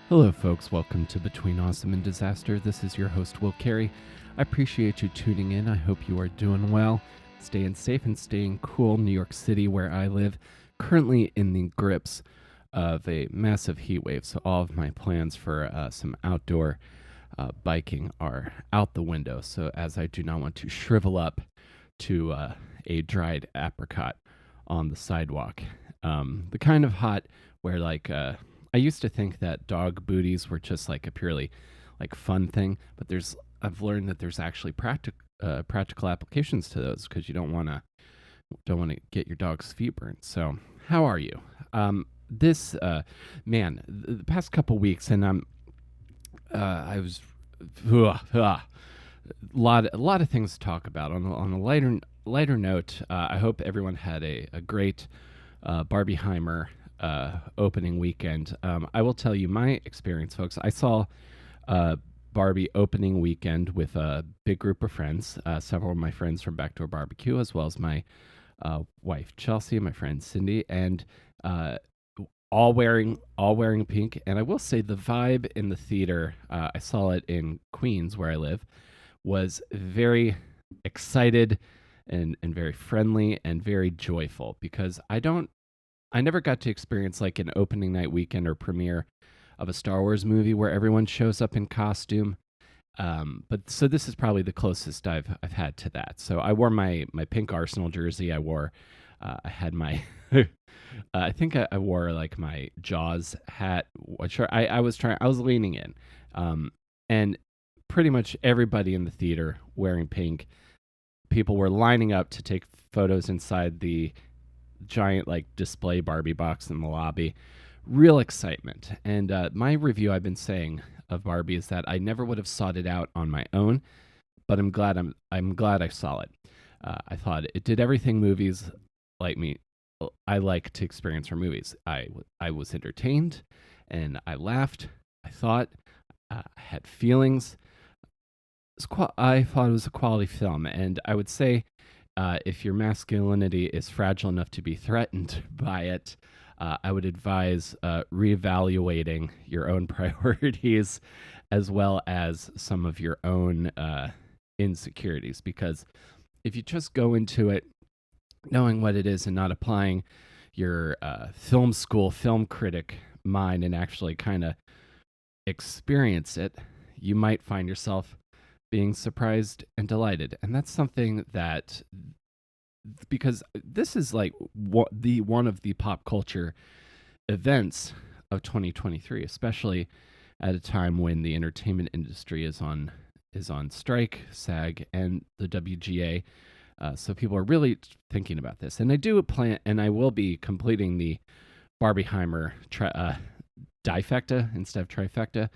Hello, folks. Welcome to Between Awesome and Disaster. This is your host, Will Carey. I appreciate you tuning in. I hope you are doing well, staying safe, and staying cool. New York City, where I live, currently in the grips of a massive heat wave. So all of my plans for some outdoor biking are out the window. So as I do not want to shrivel up to a dried apricot on the sidewalk, the kind of hot where I used to think that dog booties were just like a purely like fun thing, but I've learned that there's actually practical applications to those because you don't want to get your dog's feet burned. So how are you? This man, the past couple weeks, and I was a lot of things to talk about. On a lighter note, I hope everyone had a great Barbieheimer opening weekend. I will tell you my experience, folks. I saw Barbie opening weekend with a big group of friends, several of my friends from Backdoor Barbecue, as well as my wife Chelsea, my friend Cindy, and all wearing pink. And I will say the vibe in the theater, I saw it in Queens where I live, was very excited and very friendly and very joyful because I never got to experience like an opening night weekend or premiere of a Star Wars movie where everyone shows up in costume. But so this is probably the closest I've had to that. So I wore my pink Arsenal jersey. I had my I think I wore like my Jaws hat. I was leaning in, and pretty much everybody in the theater wearing pink. People were lining up to take photos inside the giant like display Barbie box in the lobby. Real excitement. And my review I've been saying of Barbie is that I never would have sought it out on my own, but I'm glad I saw it. I thought it did everything movies I like to experience from movies. I was entertained, and I laughed. I thought, I had feelings. I thought it was a quality film, and I would say if your masculinity is fragile enough to be threatened by it, I would advise reevaluating your own priorities as well as some of your own insecurities. Because if you just go into it knowing what it is and not applying your film school, film critic mind and actually kind of experience it, you might find yourself being surprised and delighted. And that's something that, because this is like one of the pop culture events of 2023, especially at a time when the entertainment industry is on strike, SAG, and the WGA. So people are really thinking about this. And I do plan, and I will be completing the Barbieheimer difecta instead of trifecta,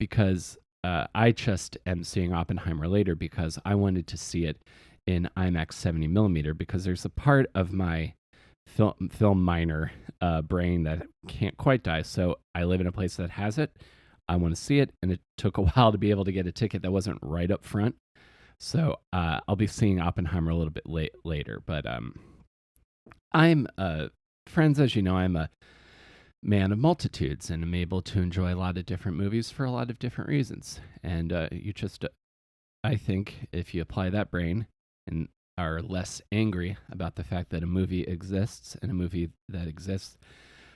because I just am seeing Oppenheimer later because I wanted to see it in IMAX 70 millimeter because there's a part of my film minor brain that can't quite die. So I live in a place that has it. I want to see it, and it took a while to be able to get a ticket that wasn't right up front. So I'll be seeing Oppenheimer a little bit later. But I'm friends, as you know, I'm a man of multitudes, and I'm able to enjoy a lot of different movies for a lot of different reasons. And I think if you apply that brain and are less angry about the fact that a movie exists and a movie that exists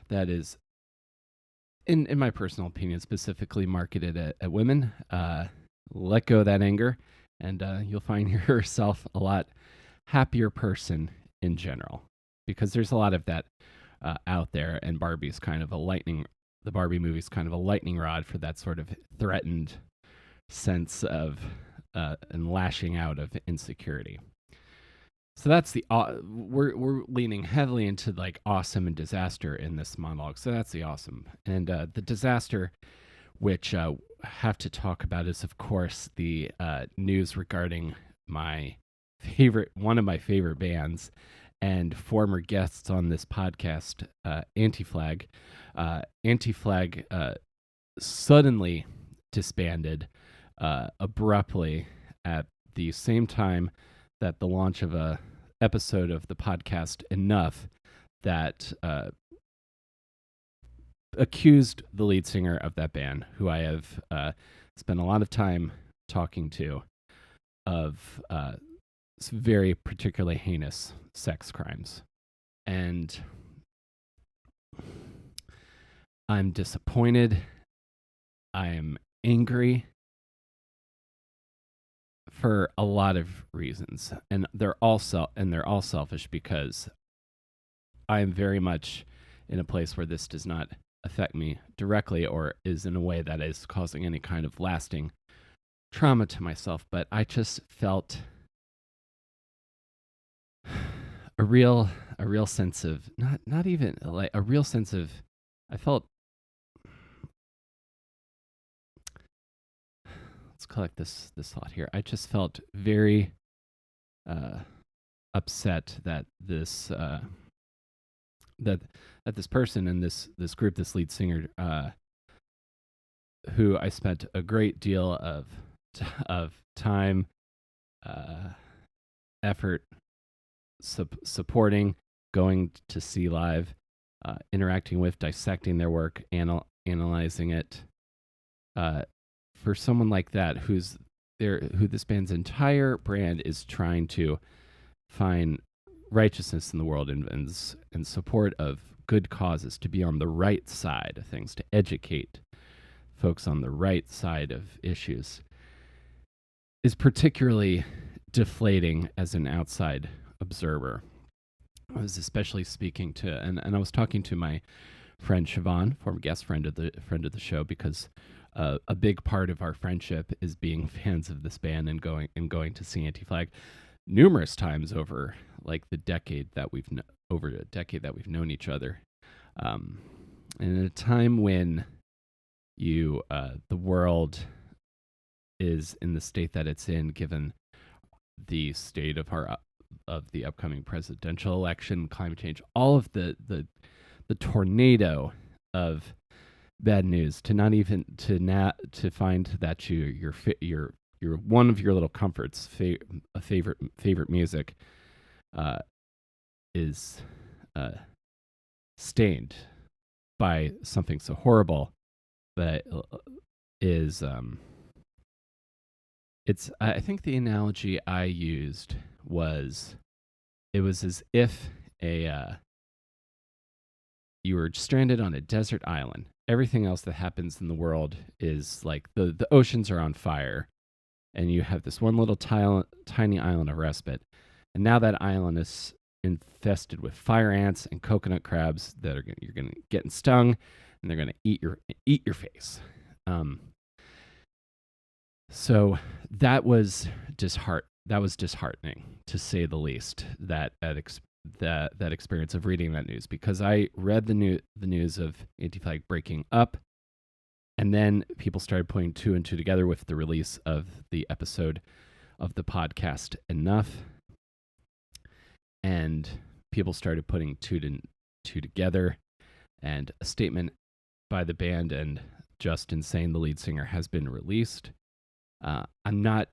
that is, in my personal opinion, specifically marketed at women, let go of that anger, and you'll find yourself a lot happier person in general, because there's a lot of that out there, and the Barbie movie's kind of a lightning rod for that sort of threatened sense of and lashing out of insecurity. So that's we're leaning heavily into like awesome and disaster in this monologue. So that's the awesome, and the disaster, which have to talk about, is of course the news regarding one of my favorite bands and former guests on this podcast, Anti-Flag. Anti-Flag suddenly disbanded abruptly at the same time that the launch of a episode of the podcast Enough that accused the lead singer of that band, who I have spent a lot of time talking to, of very particularly heinous sex crimes. And I'm disappointed. I am angry for a lot of reasons, and they're all selfish, because I am very much in a place where this does not affect me directly, or is in a way that is causing any kind of lasting trauma to myself. But I just felt a real sense of, not even like a real sense of, I felt, let's collect this thought here. I just felt very upset that this that this person and this group, this lead singer, who I spent a great deal of time, effort, supporting, going to see live, interacting with, dissecting their work, analyzing it. For someone like that, who this band's entire brand is trying to find righteousness in the world, and support of good causes, to be on the right side of things, to educate folks on the right side of issues, is particularly deflating as an outside observer. I was especially speaking to, and I was talking to my friend Siobhan, former guest friend of the show, because a big part of our friendship is being fans of this band and going to see Anti-Flag numerous times over like the decade that we've known each other. And in a time when the world is in the state that it's in, given the state of the upcoming presidential election, climate change, all of the tornado of bad news, to find that your one of your little comforts, favorite music, is stained by something so horrible, that is I think the analogy I used was, it was as if you were stranded on a desert island. Everything else that happens in the world is like the oceans are on fire, and you have this one little tiny island of respite. And now that island is infested with fire ants and coconut crabs that you're going to get stung, and they're going to eat your face. So that was disheartening, to say the least. That experience of reading that news, because I read the news of Anti-Flag breaking up, and then people started putting two and two together with the release of the episode of the podcast Enough, and people started putting two together, and a statement by the band and Justin saying the lead singer has been released. I'm not,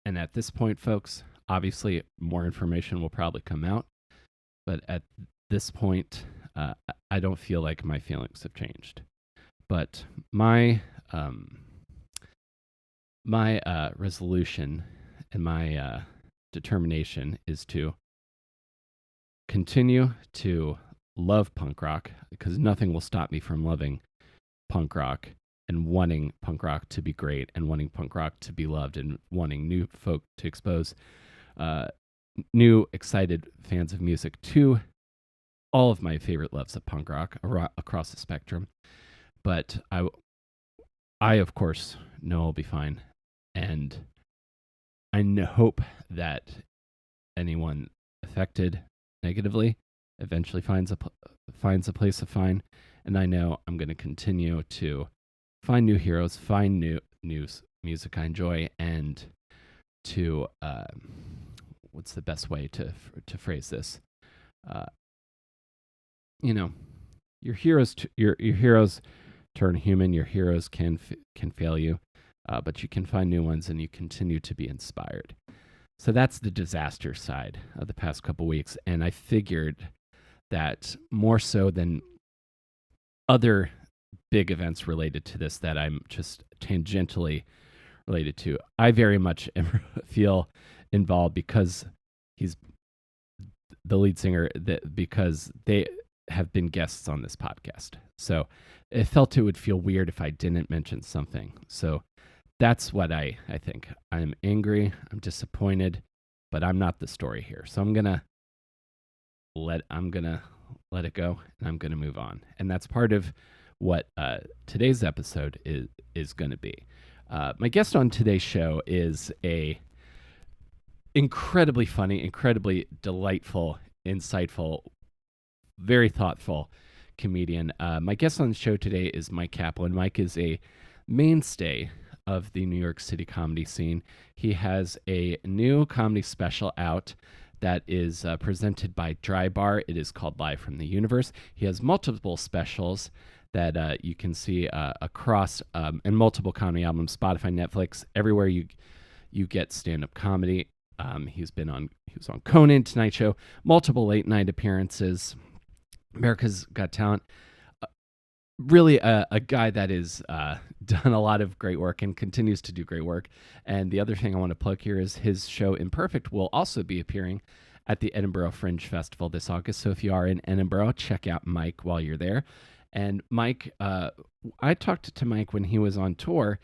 and at this point, folks, obviously more information will probably come out, but at this point, I don't feel like my feelings have changed. But my resolution and my determination is to continue to love punk rock, because nothing will stop me from loving punk rock and wanting punk rock to be great, and wanting punk rock to be loved, and wanting new folk to expose new excited fans of music to all of my favorite loves of punk rock across the spectrum. But I of course know I'll be fine, and I hope that anyone affected negatively eventually finds a place of fine. And I know I'm going to continue to find new heroes, find new music I enjoy, and to what's the best way to phrase this? Your heroes your heroes turn human. Your heroes can fail you, but you can find new ones, and you continue to be inspired. So that's the disaster side of the past couple weeks, and I figured that more so than other big events related to this that I'm just tangentially related to. I very much feel involved because he's the lead singer, because they have been guests on this podcast. So it felt it would feel weird if I didn't mention something. So that's what I think. I'm angry, I'm disappointed, but I'm not the story here. So I'm gonna let it go, and I'm gonna move on. And that's part of what today's episode is going to be. My guest on today's show is a incredibly funny, incredibly delightful, insightful, very thoughtful comedian. My guest on the show today is Myq Kaplan. Myq is a mainstay of the New York City comedy scene. He has a new comedy special out that is presented by Dry Bar. It is called Live from the Universe. He has multiple specials that you can see across and multiple comedy albums, Spotify, Netflix, everywhere you get stand-up comedy. He was on Conan, Tonight Show, multiple late night appearances, America's Got Talent. Really a guy that is done a lot of great work and continues to do great work. And the other thing I want to plug here is his show Imperfect will also be appearing at the Edinburgh Fringe Festival this August. So if you are in Edinburgh, check out Myq while you're there. And Myq, I talked to Myq when he was on tour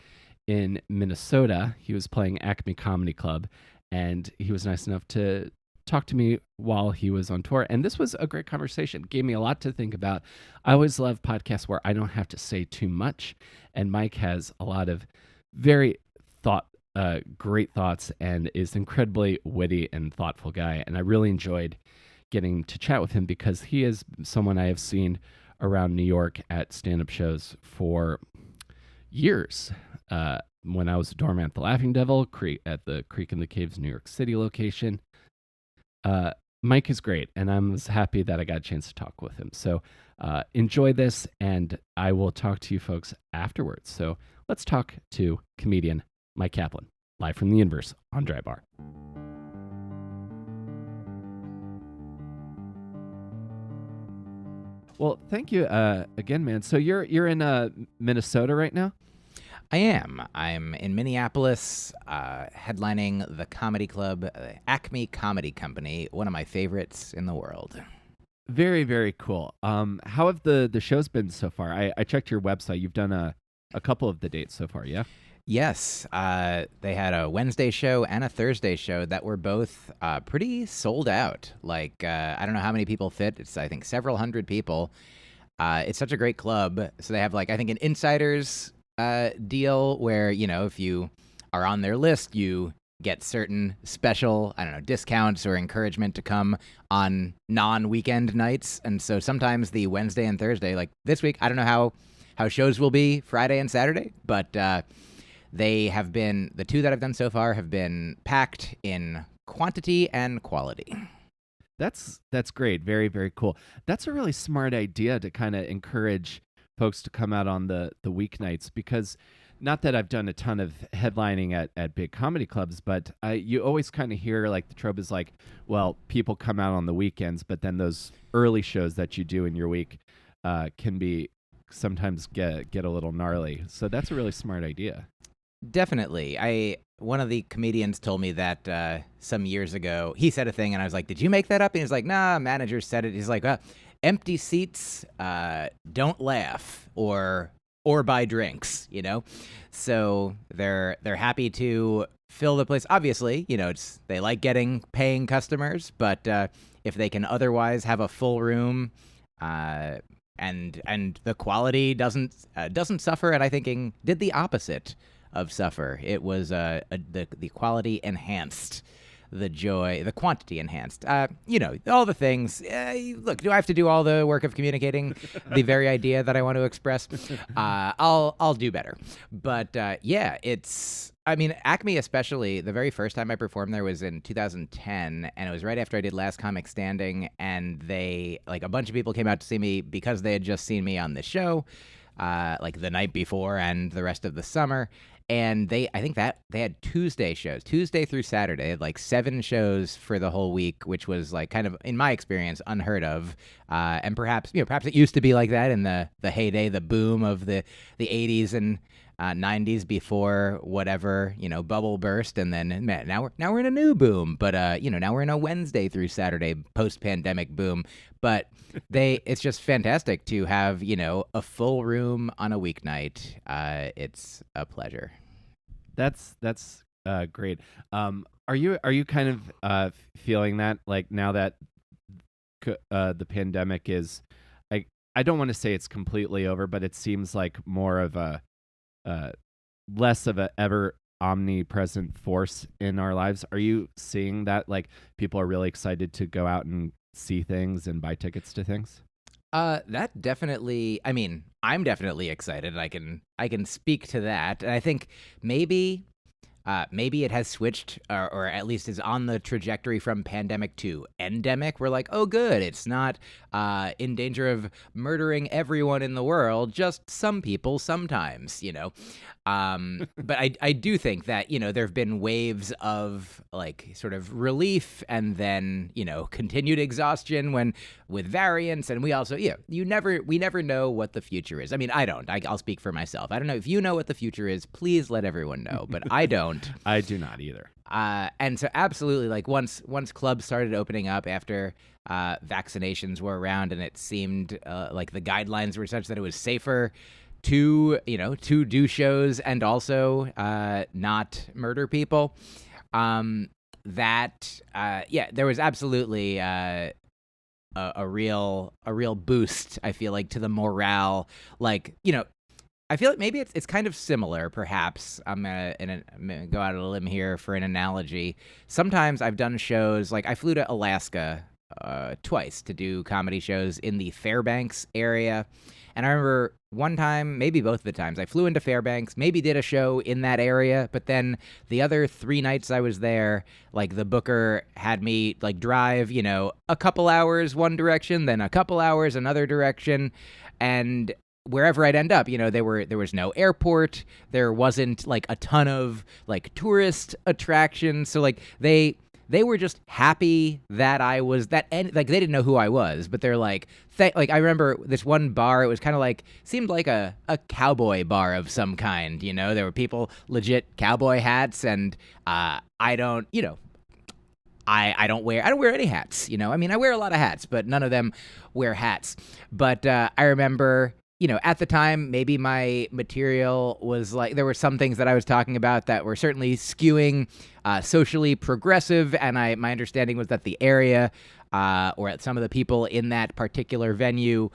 in Minnesota. He was playing Acme Comedy Club, and he was nice enough to talk to me while he was on tour. And this was a great conversation. Gave me a lot to think about. I always love podcasts where I don't have to say too much. And Myq has a lot of very great thoughts and is incredibly witty and thoughtful guy. And I really enjoyed getting to chat with him because he is someone I have seen around New York at stand-up shows for years. When I was a doorman at the Laughing Devil, at the Creek in the Caves, New York City location. Myq is great, and I'm happy that I got a chance to talk with him. So enjoy this, and I will talk to you folks afterwards. So let's talk to comedian Myq Kaplan, live from the universe on Dry Bar. Well, thank you again, man. So you're in Minnesota right now? I am. I'm in Minneapolis, headlining the comedy club, Acme Comedy Company, one of my favorites in the world. Very, very cool. How have the shows been so far? I checked your website. You've done a couple of the dates so far, yeah? Yes. They had a Wednesday show and a Thursday show that were both pretty sold out. Like, I don't know how many people fit. It's, I think, several hundred people. It's such a great club. So they have, like, I think an insiders deal where, you know, if you are on their list, you get certain special, I don't know, discounts or encouragement to come on non-weekend nights. And so sometimes the Wednesday and Thursday, like this week, I don't know how shows will be Friday and Saturday, but they have been, the two that I've done so far have been packed in quantity and quality. That's great. Very, very cool. That's a really smart idea to kind of encourage folks to come out on the weeknights, because not that I've done a ton of headlining at big comedy clubs, but you always kind of hear like the trope is like, well, people come out on the weekends, but then those early shows that you do in your week can be sometimes get a little gnarly. So that's a really smart idea. Definitely. One of the comedians told me that some years ago, he said a thing and I was like, did you make that up? And he's like, nah, manager said it. He's like, empty seats don't laugh or buy drinks, you know? So they're happy to fill the place. Obviously, you know, they like getting paying customers, but if they can otherwise have a full room and the quality doesn't suffer, and I think did the opposite of suffer. It was the quality enhanced, the joy, the quantity enhanced. You know, all the things. Look, do I have to do all the work of communicating the very idea that I want to express? I'll do better. But yeah, I mean, Acme especially, the very first time I performed there was in 2010, and it was right after I did Last Comic Standing, and a bunch of people came out to see me because they had just seen me on the show, like the night before and the rest of the summer. and I think that they had Tuesday shows, Tuesday through Saturday. They had like 7 shows for the whole week, which was like kind of, in my experience, unheard of. And perhaps perhaps it used to be like that in the heyday, the boom of the '80s and 90s before whatever bubble burst, and then man, now we're in a new boom. But now we're in a Wednesday through Saturday post pandemic boom. But it's just fantastic to have a full room on a weeknight. It's a pleasure. That's great. Are you kind of feeling that, like, now that the pandemic is, I don't want to say it's completely over, but it seems like more of a less of a ever omnipresent force in our lives. Are you seeing that, like, people are really excited to go out and see things and buy tickets to things? That definitely. I mean, I'm definitely excited. I can speak to that, and I think maybe it has switched, or at least is on the trajectory from pandemic to endemic. We're like, oh, good, it's not in danger of murdering everyone in the world, just some people sometimes, But I do think that, there have been waves of like sort of relief and then, continued exhaustion with variants. And we also, we never know what the future is. I mean, I don't. I'll speak for myself. I don't know if you know what the future is. Please let everyone know. But I don't. I do not either. And so absolutely, like once clubs started opening up after vaccinations were around, and it seemed like the guidelines were such that it was safer to do shows and also not murder people. There was absolutely a real boost, I feel like, to the morale. Like, I feel like maybe it's kind of similar, perhaps. I'm gonna go out on a limb here for an analogy. Sometimes I've done shows, like I flew to Alaska twice to do comedy shows in the Fairbanks area. And I remember one time, maybe both of the times, I flew into Fairbanks, maybe did a show in that area, but then the other 3 nights I was there, like the booker had me like drive, a couple hours one direction, then a couple hours another direction, and wherever I'd end up, there was no airport, there wasn't like a ton of like tourist attractions, so like they were just happy that I was that, and like they didn't know who I was, but they're like, like I remember this one bar. It was kind of like, seemed like a cowboy bar of some kind. There were people legit cowboy hats, and I don't, I don't wear any hats. I mean, I wear a lot of hats, but none of them wear hats. But I remember, at the time, maybe my material was like, there were some things that I was talking about that were certainly skewing socially progressive, and my understanding was that the area or some of the people in that particular venue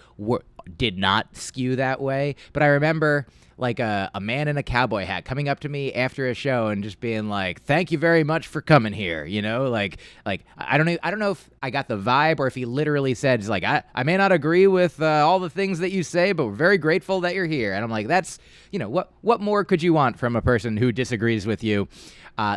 did not skew that way. But I remember like a man in a cowboy hat coming up to me after a show and just being like, "Thank you very much for coming here." Like I don't know if I got the vibe or if he literally said, "It's like I may not agree with all the things that you say, but we're very grateful that you're here." And I'm like, that's what more could you want from a person who disagrees with you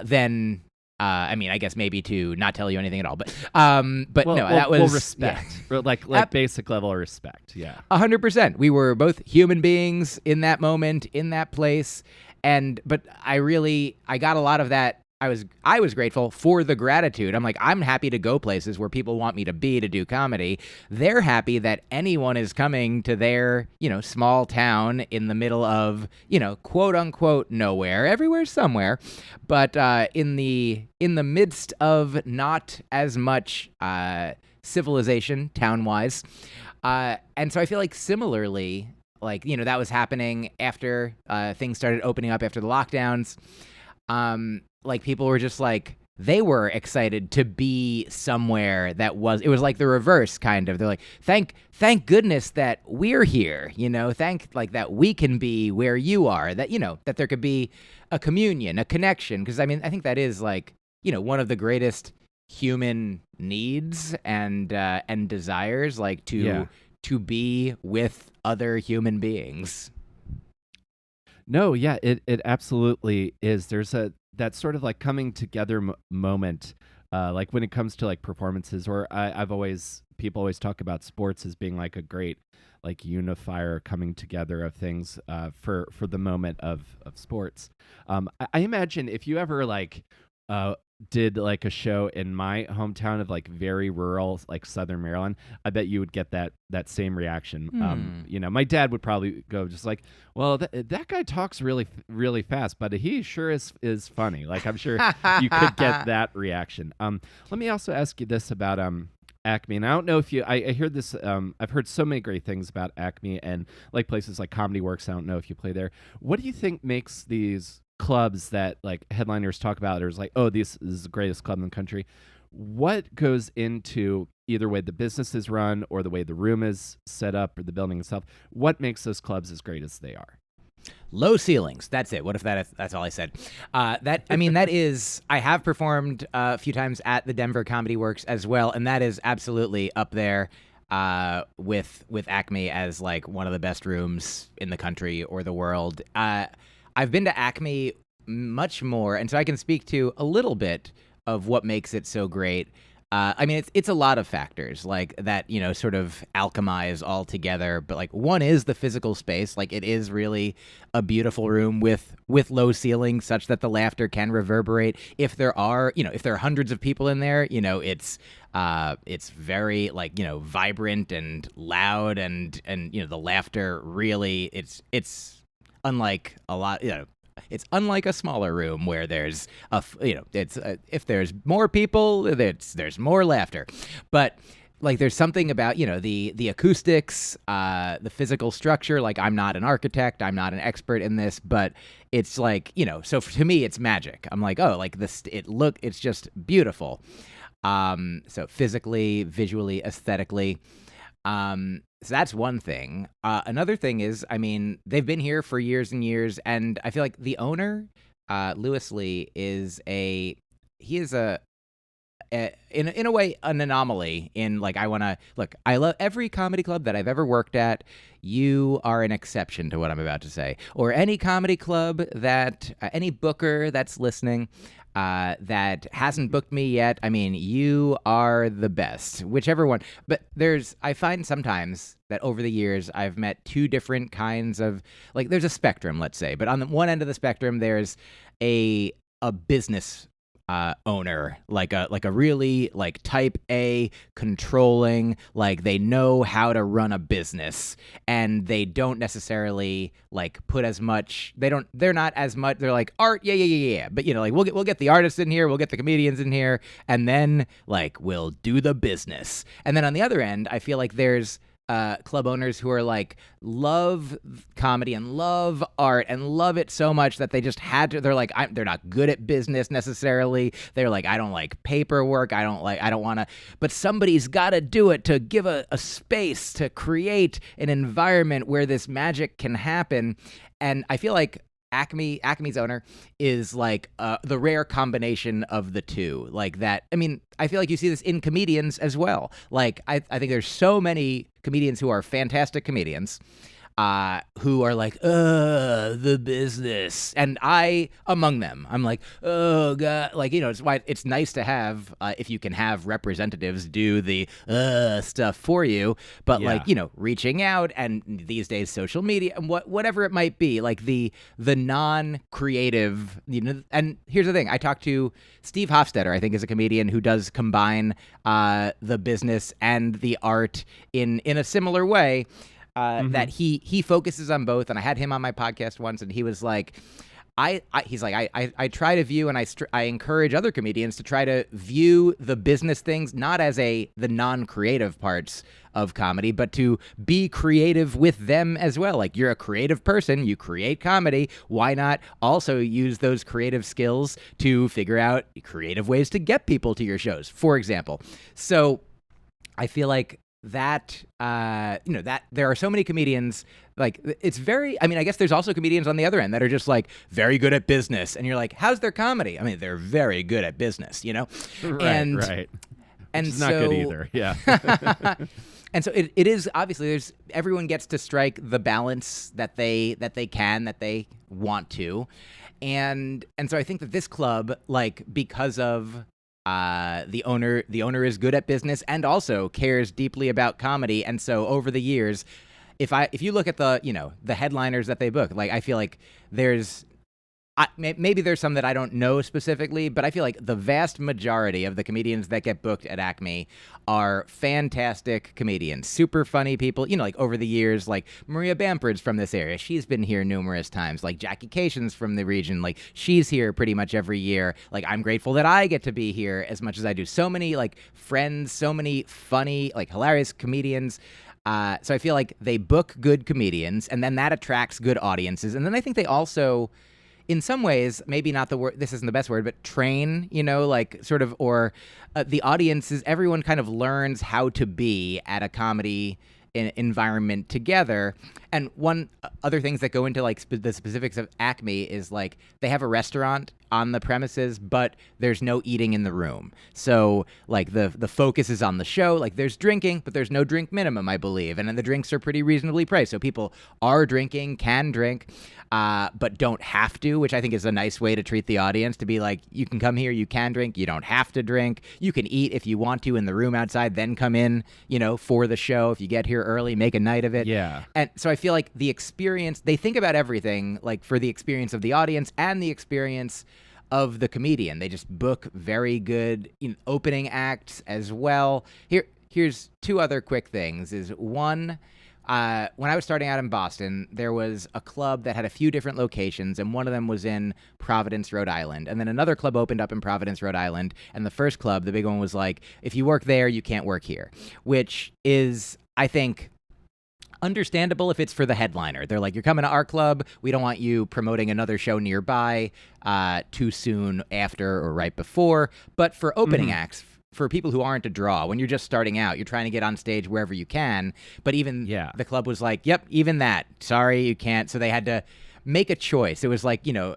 than I mean, I guess maybe to not tell you anything at all, but that was respect, like basic level of respect. Yeah, 100%. We were both human beings in that moment, in that place, but I got a lot of that. I was grateful for the gratitude. I'm like, I'm happy to go places where people want me to be to do comedy. They're happy that anyone is coming to their, small town in the middle of, quote unquote nowhere. Everywhere's somewhere, but in the midst of not as much civilization town-wise. And so I feel like similarly, like, that was happening after things started opening up after the lockdowns. Like people were just like, they were excited to be somewhere it was like the reverse kind of. They're like, thank goodness that we're here, thank like that we can be where you are, that, that there could be a communion, a connection. Cause I mean, I think that is like, one of the greatest human needs and desires, like to be with other human beings. No, yeah, it absolutely is. There's that sort of like coming together moment, like when it comes to like performances, or people always talk about sports as being like a great like unifier coming together of things for the moment of sports. I imagine if you ever like did like a show in my hometown of like very rural like Southern Maryland, I bet you would get that same reaction. My dad would probably go just like, well, that guy talks really fast, but he sure is funny. Like I'm sure you could get that reaction. Let me also ask you this about Acme, and I don't know if I hear this. I've heard so many great things about Acme and like places like Comedy Works. I don't know if you play there. What do you think makes these clubs that like headliners talk about, or is like, oh, this is the greatest club in the country? What goes into either way the business is run or the way the room is set up or the building itself? What makes those clubs as great as they are? Low ceilings. That's it. What if that's all I said? That is. I have performed a few times at the Denver Comedy Works as well, and that is absolutely up there with Acme as like one of the best rooms in the country or the world. I've been to Acme much more, and so I can speak to a little bit of what makes it so great. It's a lot of factors like that, sort of alchemize all together. But like one is the physical space. Like it is really a beautiful room with low ceilings such that the laughter can reverberate. If there are hundreds of people in there, it's very like, vibrant and loud and the laughter really, it's unlike a lot, it's unlike a smaller room where there's if there's more people, there's more laughter. But like there's something about, the acoustics, the physical structure. Like I'm not an architect, I'm not an expert in this, but it's like, so to me it's magic. I'm like, oh, like this, it's just beautiful. So physically, visually, aesthetically. So that's one thing. Another thing is, they've been here for years and years, and I feel like the owner, Lewis Lee, in a way an anomaly. In like, I love every comedy club that I've ever worked at. You are an exception to what I'm about to say, or any comedy club that any booker that's listening. That hasn't booked me yet. You are the best, whichever one. But I find sometimes that over the years, I've met two different kinds of, like, there's a spectrum, let's say. But on the one end of the spectrum, there's a business owner, like a really like type A controlling, like they know how to run a business, and they don't necessarily like put as much. They're not as much. They're like art, yeah. But like we'll get the artists in here, we'll get the comedians in here, and then like we'll do the business. And then on the other end, I feel like there's club owners who are like love comedy and love art and love it so much that they just had to. They're like they're not good at business necessarily. They're like, I don't like paperwork. I don't want to. But somebody's got to do it to give a space to create an environment where this magic can happen. And I feel like Acme's owner is like the rare combination of the two. Like that. I feel like you see this in comedians as well. Like I think there's so many comedians who are fantastic comedians, who are like, the business. And I, among them, I'm like, oh God, like, it's why it's nice to have, if you can have representatives do the stuff for you, but like, reaching out, and these days social media and whatever it might be, like the non-creative, and here's the thing, I talked to Steve Hofstetter, I think is a comedian who does combine the business and the art in a similar way. That he focuses on both, and I had him on my podcast once, and he was like, I try to view, and I encourage other comedians to try to view the business things not as the non-creative parts of comedy, but to be creative with them as well. Like, you're a creative person, you create comedy, why not also use those creative skills to figure out creative ways to get people to your shows, for example. So I feel like that that there are so many comedians, like it's very, I guess there's also comedians on the other end that are just like very good at business, and you're like, how's their comedy? They're very good at business, right, and it's not good either. Yeah. And so it is, obviously everyone gets to strike the balance that they want to, and so I think that this club, like, because of the owner is good at business and also cares deeply about comedy. And so over the years, if you look at the the headliners that they book, like I feel like there's maybe there's some that I don't know specifically, but I feel like the vast majority of the comedians that get booked at Acme are fantastic comedians, super funny people. Like over the years, like Maria Bamford's from this area. She's been here numerous times. Like Jackie Cation's from the region. Like she's here pretty much every year. Like I'm grateful that I get to be here as much as I do. So many like friends, so many funny, like hilarious comedians. So I feel like they book good comedians, and then that attracts good audiences. And then I think they also, in some ways, maybe not the word, this isn't the best word, but train, like sort of, or the audience is, everyone kind of learns how to be at a comedy environment together. And one other things that go into like the specifics of Acme is like they have a restaurant on the premises, but there's no eating in the room. So like the focus is on the show. Like there's drinking, but there's no drink minimum, I believe. And then the drinks are pretty reasonably priced. So people are drinking, can drink, but don't have to, which I think is a nice way to treat the audience, to be like, you can come here, you can drink, you don't have to drink. You can eat if you want to in the room outside, then come in, for the show. If you get here early, make a night of it. Yeah. And so I feel like the experience, they think about everything, like for the experience of the audience and the experience of the comedian. They just book very good opening acts as well. Here's two other quick things. Is one, when I was starting out in Boston, there was a club that had a few different locations, and one of them was in Providence, Rhode Island. And then another club opened up in Providence, Rhode Island. And the first club, the big one, was like, if you work there, you can't work here, which is, I think, understandable if it's for the headliner. They're like, you're coming to our club, we don't want you promoting another show nearby too soon after or right before. But for opening acts, for people who aren't a draw, when you're just starting out, you're trying to get on stage wherever you can. But even the club was like, yep, even that, sorry, you can't. So they had to make a choice. It was like, you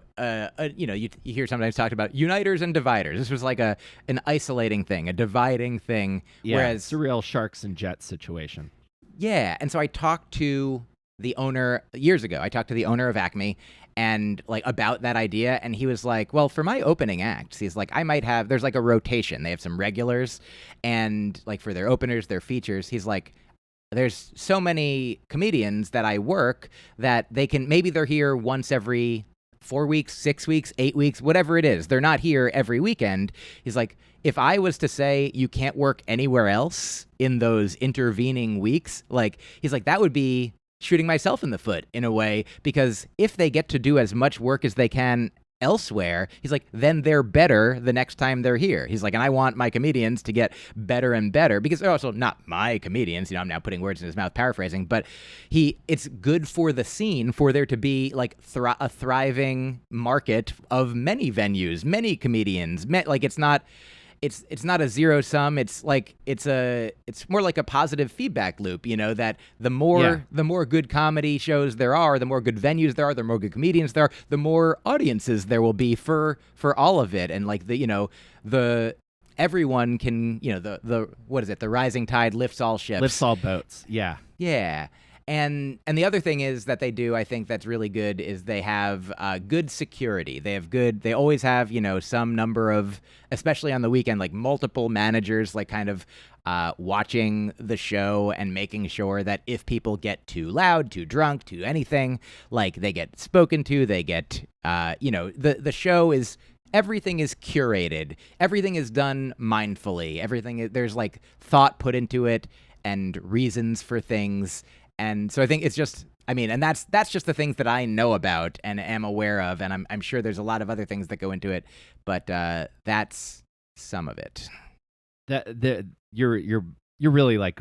hear sometimes talked about uniters and dividers. This was like an isolating thing, a dividing thing. Yeah, whereas it's a real sharks and jets situation. Yeah, and so I talked to the owner years ago. I talked to the owner of Acme and like about that idea, and he was like, well, for my opening acts, he's like, I might have, there's like a rotation. They have some regulars, and like for their openers, their features, he's like, there's so many comedians that I work that maybe they're here once every 4 weeks, 6 weeks, 8 weeks, whatever it is. They're not here every weekend. He's like, if I was to say you can't work anywhere else in those intervening weeks, like, he's like, that would be shooting myself in the foot in a way, because if they get to do as much work as they can elsewhere, he's like, then they're better the next time they're here. He's like, and I want my comedians to get better and better, because they're also not my comedians. I'm now putting words in his mouth, paraphrasing, but it's good for the scene for there to be like a thriving market of many venues, many comedians. Like it's not a zero sum. It's like it's more like a positive feedback loop, that the more good comedy shows there are, the more good venues there are, the more good comedians there are, the more audiences there will be for all of it. And like the everyone can, the what is it? The rising tide lifts all ships. Lifts all boats. Yeah. Yeah. And the other thing is that they do, I think that's really good, is they have good security. They always have, some number of, especially on the weekend, like multiple managers, like kind of watching the show and making sure that if people get too loud, too drunk, too anything, like they get spoken to, they get, the show is, everything is curated. Everything is done mindfully. There's like thought put into it and reasons for things. And so I think it's just, and that's just the things that I know about and am aware of, and I'm sure there's a lot of other things that go into it, but that's some of it. You're really like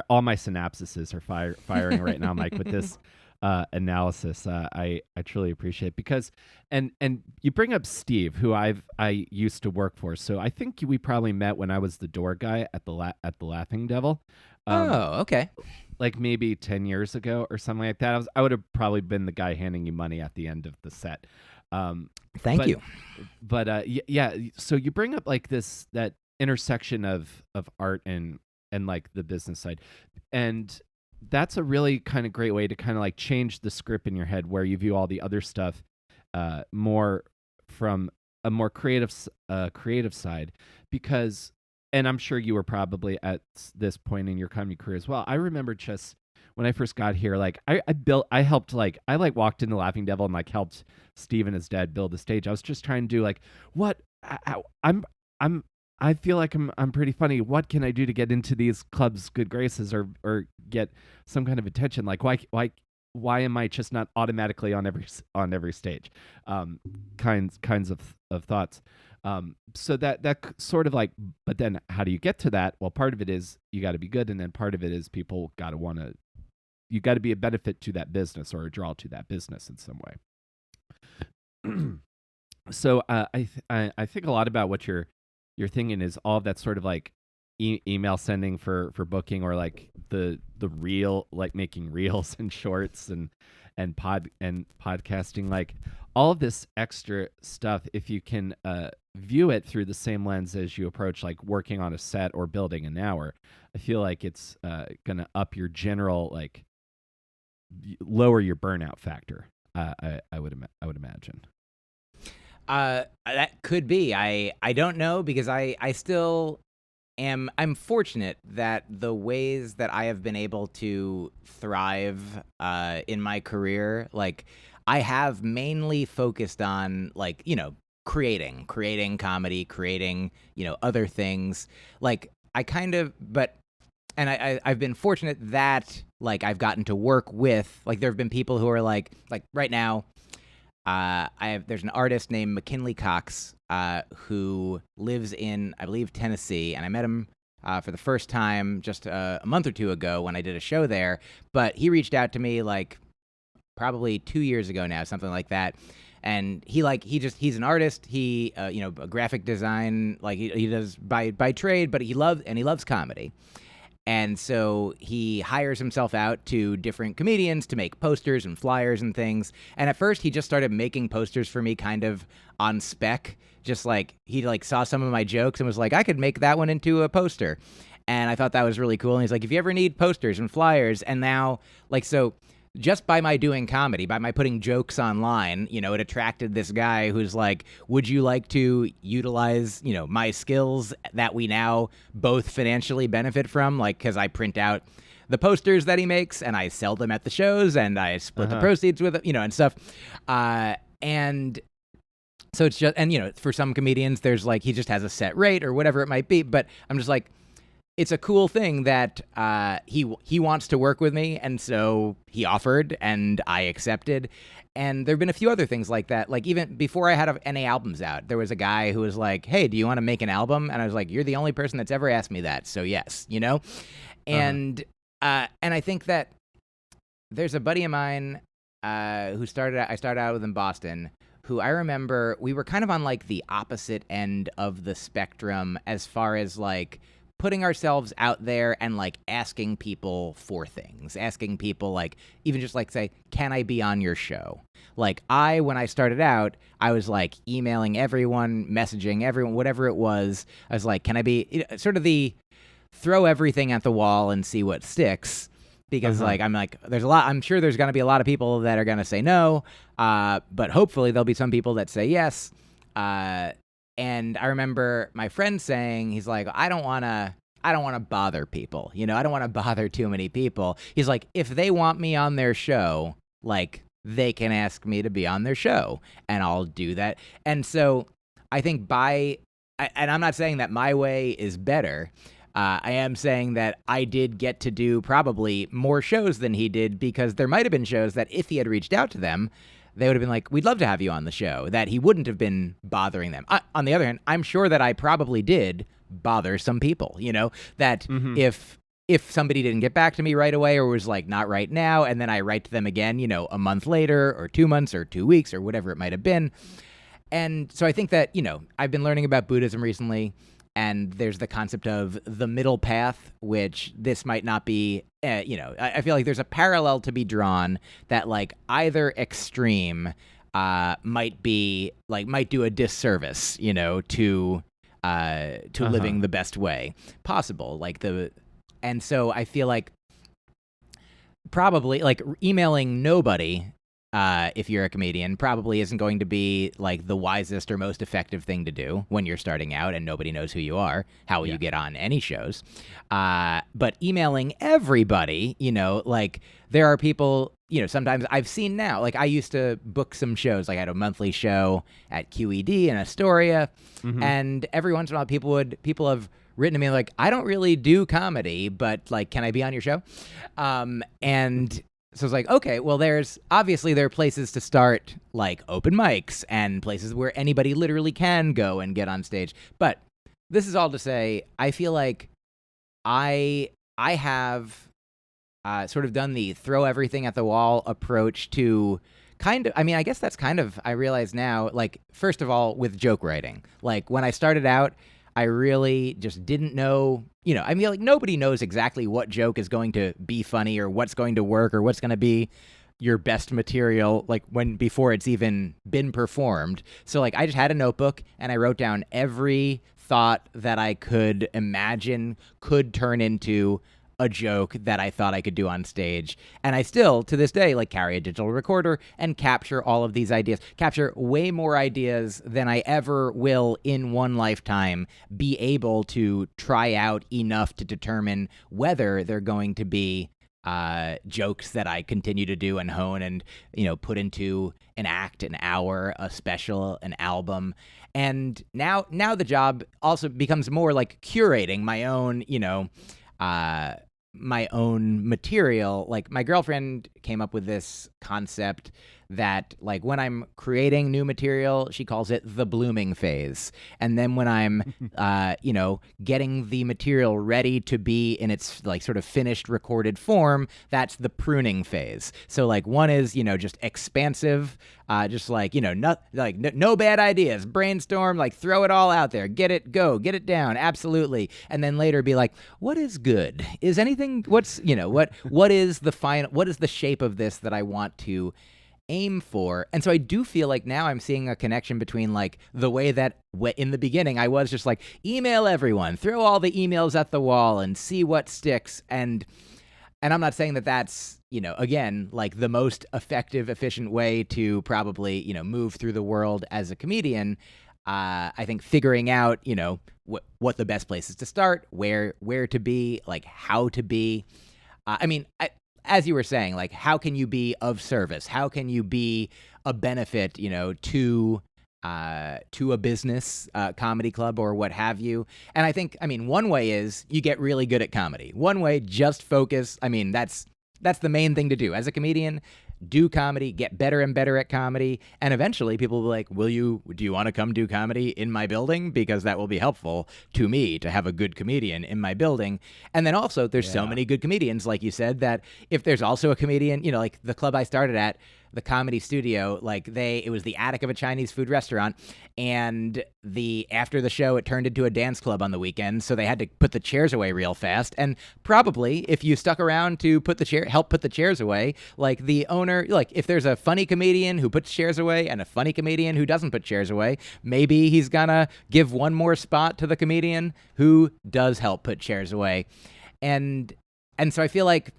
all my synapses are firing right now, Myq, with this analysis. I truly appreciate, because and you bring up Steve, who I used to work for, so I think we probably met when I was the door guy at the Laughing Devil. Oh, okay. Like maybe 10 years ago or something like that. I would have probably been the guy handing you money at the end of the set. Thank you. But yeah, so you bring up like that intersection of art and like the business side. And that's a really kind of great way to kind of like change the script in your head, where you view all the other stuff more from a more creative side, because, and I'm sure you were probably at this point in your comedy career as well. I remember just when I first got here, like I helped, like I like walked into Laughing Devil and like helped Steve and his dad build the stage. I was just trying to do like what I'm I feel like I'm pretty funny. What can I do to get into these clubs' good graces or get some kind of attention? Like why am I just not automatically on every stage? Kinds of thoughts. So that sort of like, but then how do you get to that? Well, part of it is you got to be good, and then part of it is people got to want to. You got to be a benefit to that business or a draw to that business in some way. So I think a lot about what you're thinking is all of that sort of like email sending for booking, or like the reel, like making reels and shorts and podcasting, like all of this extra stuff. If you can view it through the same lens as you approach like working on a set or building an hour, I feel like it's gonna up your general, like lower your burnout factor. I would imagine. That could be. I don't know, because I still am. I'm fortunate that the ways that I have been able to thrive in my career, like I have mainly focused on like, creating comedy, creating, other things. Like I kind of, and I've been fortunate that like I've gotten to work with, like there have been people who are like right now, there's an artist named McKinley Cox who lives in, I believe, Tennessee, and I met him for the first time just a month or two ago when I did a show there. But he reached out to me like probably 2 years ago now, something like that. And he's an artist. He a graphic design, like he does by trade, but he loves comedy. And so he hires himself out to different comedians to make posters and flyers and things. And at first he just started making posters for me kind of on spec. Just like he like saw some of my jokes and was like, I could make that one into a poster. And I thought that was really cool. And he's like, if you ever need posters and flyers, and now like, so just by my doing comedy, by my putting jokes online, it attracted this guy who's like, would you like to utilize, my skills that we now both financially benefit from? Like, because I print out the posters that he makes and I sell them at the shows and I split the proceeds with it, and stuff. And so it's just, and, for some comedians, there's like, he just has a set rate or whatever it might be. But I'm just like, it's a cool thing that he wants to work with me, and so he offered, and I accepted. And there have been a few other things like that. Like even before I had any albums out, there was a guy who was like, "Hey, do you want to make an album?" And I was like, "You're the only person that's ever asked me that, so yes." And I think that there's a buddy of mine who I started out with in Boston, who I remember we were kind of on like the opposite end of the spectrum as far as like putting ourselves out there and like asking people for things, asking people like, even just like say, can I be on your show? Like when I started out, I was like emailing everyone, messaging everyone, whatever it was. I was like, can I be sort of the throw everything at the wall and see what sticks? Because like, I'm sure there's going to be a lot of people that are going to say no. But hopefully there'll be some people that say yes. And I remember my friend saying, he's like, I don't want to bother people. I don't want to bother too many people. He's like, if they want me on their show, like they can ask me to be on their show and I'll do that. And so I think and I'm not saying that my way is better. I am saying that I did get to do probably more shows than he did, because there might have been shows that if he had reached out to them, they would have been like, we'd love to have you on the show, that he wouldn't have been bothering them. On the other hand, I'm sure that I probably did bother some people, that if somebody didn't get back to me right away or was like, not right now, and then I write to them again, a month later or 2 months or 2 weeks or whatever it might have been. And so I think that, I've been learning about Buddhism recently, and there's the concept of the middle path, which this might not be, I feel like there's a parallel to be drawn that like either extreme might do a disservice, to living the best way possible. And so I feel like probably like emailing nobody if you're a comedian, probably isn't going to be like the wisest or most effective thing to do when you're starting out and nobody knows who you are. How will you get on any shows? But emailing everybody, like there are people, sometimes I've seen now, like I used to book some shows, like I had a monthly show at QED in Astoria, and every once in a while people have written to me like, I don't really do comedy, but like, can I be on your show? And so it's like, okay, well, there are places to start, like open mics and places where anybody literally can go and get on stage. But this is all to say, I feel like I have sort of done the throw everything at the wall approach to kind of, I guess that's kind of, I realize now, like, first of all, with joke writing. Like, when I started out, I really just didn't know, like nobody knows exactly what joke is going to be funny or what's going to work or what's going to be your best material, like before it's even been performed. So like I just had a notebook and I wrote down every thought that I could imagine could turn into a joke that I thought I could do on stage. And I still, to this day, like carry a digital recorder and capture all of these ideas, capture way more ideas than I ever will in one lifetime be able to try out enough to determine whether they're going to be jokes that I continue to do and hone and, put into an act, an hour, a special, an album. And now the job also becomes more like curating my own, my own material. Like my girlfriend came up with this concept that like when I'm creating new material, she calls it the blooming phase. And then when I'm, getting the material ready to be in its like sort of finished recorded form, that's the pruning phase. So like one is, just expansive, just like, no bad ideas, brainstorm, like throw it all out there, get it down. Absolutely. And then later be like, what is good? Is anything, what is the shape of this that I want to aim for? And so I do feel like now I'm seeing a connection between like the way that in the beginning I was just like email everyone, throw all the emails at the wall and see what sticks. And I'm not saying that that's, again, like the most effective, efficient way to probably, move through the world as a comedian. I think figuring out, what the best place is to start, where to be, like how to be. As you were saying, like, how can you be of service? How can you be a benefit, to a business, comedy club or what have you? And I think, one way is you get really good at comedy. One way, just focus. That's the main thing to do as a comedian. Do comedy, get better and better at comedy, and eventually people will be like, do you want to come do comedy in my building? Because that will be helpful to me to have a good comedian in my building. And then also there's so many good comedians, like you said, that if there's also a comedian, like the club I started at, the Comedy Studio, like it was the attic of a Chinese food restaurant, and after the show it turned into a dance club on the weekend, so they had to put the chairs away real fast. And probably if you stuck around to help put the chairs away, like the owner, like if there's a funny comedian who puts chairs away and a funny comedian who doesn't put chairs away, maybe he's gonna give one more spot to the comedian who does help put chairs away. And so I feel like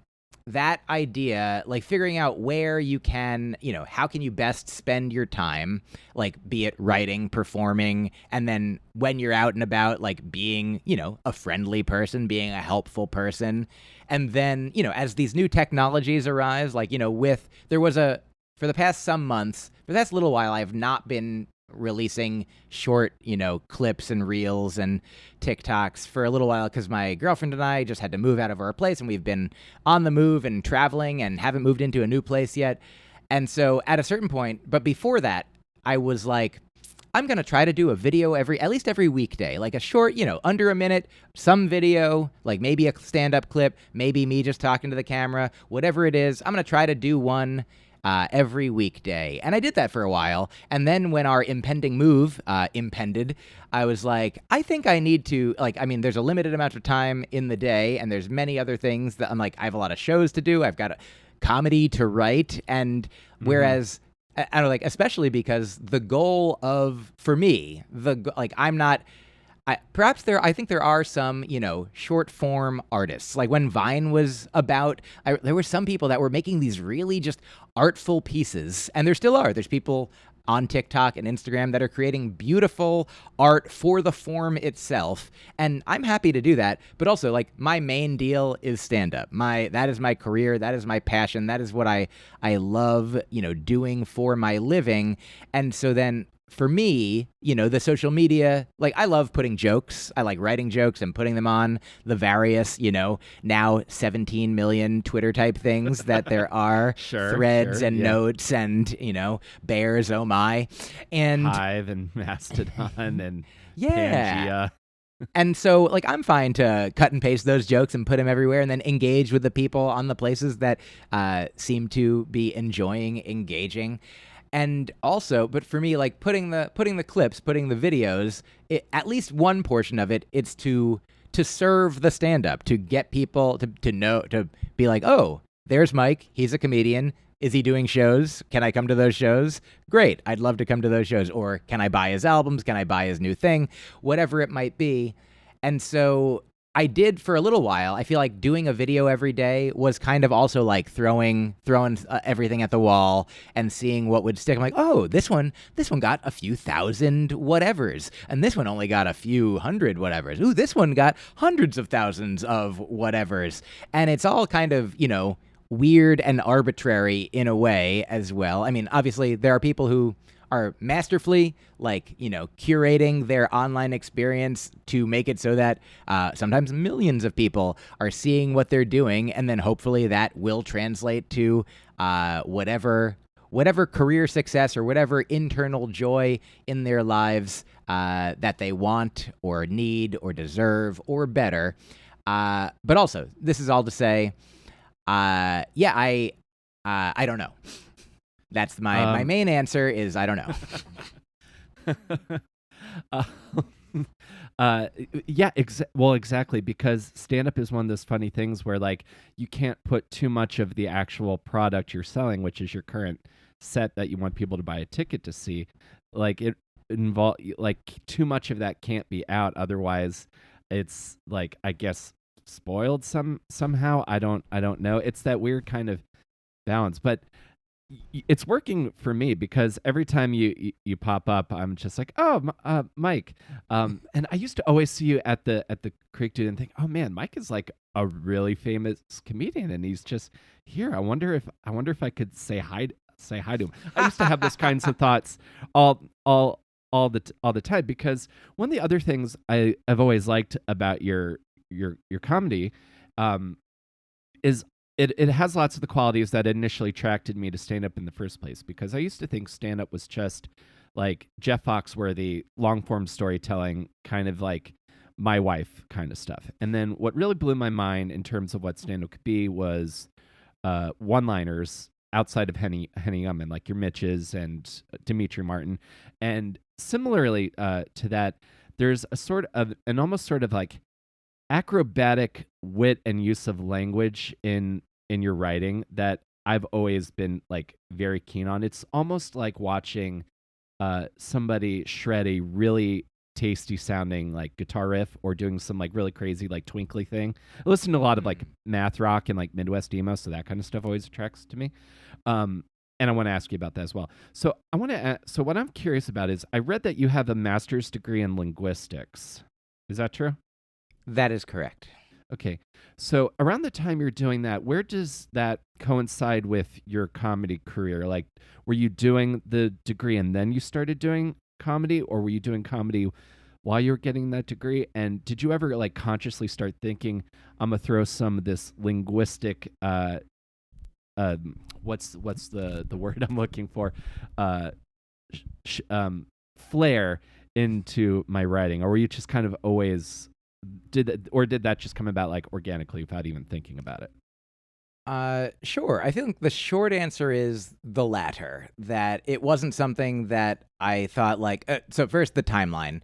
that idea, like figuring out where you can, how can you best spend your time, like be it writing, performing, and then when you're out and about, like being, a friendly person, being a helpful person. And then, as these new technologies arise, like, for the past little while, I have not been releasing short, clips and reels and TikToks for a little while because my girlfriend and I just had to move out of our place, and we've been on the move and traveling and haven't moved into a new place yet. And so at a certain point, but before that, I was like, I'm going to try to do a video at least every weekday, like a short, under a minute, some video, like maybe a stand-up clip, maybe me just talking to the camera, whatever it is. I'm going to try to do one every weekday. And I did that for a while. And then when our impending move impended, I was like, I think I need to, there's a limited amount of time in the day, and there's many other things that I'm like, I have a lot of shows to do. I've got a comedy to write. And whereas, I don't know, like, especially because the goal for me, I'm not I think there are some, short form artists. Like when Vine was about, there were some people that were making these really just artful pieces, and there still are. There's people on TikTok and Instagram that are creating beautiful art for the form itself, and I'm happy to do that. But also, like, my main deal is stand up. That is my career. That is my passion. That is what I love, doing for my living. And so then, for me, the social media, like, I love putting jokes. I like writing jokes and putting them on the various, now 17 million Twitter type things that there are. Threads and notes and, bears, oh my. And Hive and Mastodon and yeah. Pangea. And so, like, I'm fine to cut and paste those jokes and put them everywhere and then engage with the people on the places that seem to be enjoying engaging. And also, but for me, like, putting the clips, putting the videos, at least one portion of it, it's to serve the stand-up, to get people to know, to be like, oh, there's Myq. He's a comedian. Is he doing shows? Can I come to those shows? Great. I'd love to come to those shows. Or can I buy his albums? Can I buy his new thing? Whatever it might be. And so I did for a little while. I feel like doing a video every day was kind of also like throwing everything at the wall and seeing what would stick. I'm like, oh, this one got a few thousand whatevers, and this one only got a few hundred whatevers. Ooh, this one got hundreds of thousands of whatevers, and it's all kind of, weird and arbitrary in a way as well. I mean, obviously there are people who are masterfully, like, curating their online experience to make it so that sometimes millions of people are seeing what they're doing, and then hopefully that will translate to whatever career success or whatever internal joy in their lives that they want or need or deserve or better. But also, this is all to say, I don't know. That's my main answer is I don't know. Well, exactly, because stand-up is one of those funny things where, like, you can't put too much of the actual product you're selling, which is your current set that you want people to buy a ticket to see. Like, too much of that can't be out, otherwise it's, like, I guess, spoiled somehow. I don't know. It's that weird kind of balance, but it's working for me because every time you pop up, I'm just like, oh, Myq. And I used to always see you at the Creek Dude and think, oh man, Myq is like a really famous comedian, and he's just here. I wonder if I could say hi to him. I used to have those kinds of thoughts all the time, because one of the other things I've always liked about your comedy is it has lots of the qualities that initially attracted me to stand-up in the first place, because I used to think stand-up was just like Jeff Foxworthy, long-form storytelling, kind of like My Wife kind of stuff. And then what really blew my mind in terms of what stand-up could be was one-liners outside of Henny Youngman, like your Mitches and Dimitri Martin. And similarly to that, there's a sort of an almost sort of like acrobatic wit and use of language in your writing that I've always been like very keen on. It's almost like watching somebody shred a really tasty sounding like guitar riff or doing some like really crazy like twinkly thing. I listen to a lot of like math rock and like Midwest emo, so that kind of stuff always attracts to me. And I want to ask you about that as well. So so what I'm curious about is, I read that you have a master's degree in linguistics. Is that true? That is correct. Okay. So around the time you're doing that, where does that coincide with your comedy career? Like, were you doing the degree and then you started doing comedy, or were you doing comedy while you were getting that degree? And did you ever like consciously start thinking, I'm gonna throw some of this linguistic what's the word I'm looking for, flair into my writing? Or were you just kind of always did that just come about like organically without even thinking about it? Sure. I think the short answer is the latter, that it wasn't something that I thought like, so first the timeline.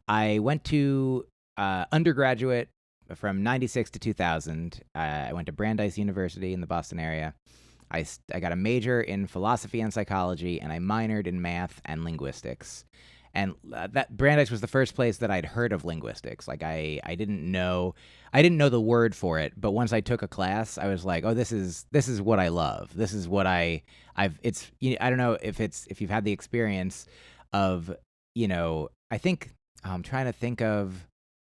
I went to undergraduate from 96 to 2000. I went to Brandeis University in the Boston area. I got a major in philosophy and psychology, and I minored in math and linguistics. And that Brandeis was the first place that I'd heard of linguistics. Like I didn't know the word for it, but once I took a class, I was like, oh, this is what I love. This is what I don't know if you've had the experience of, I think I'm trying to think of,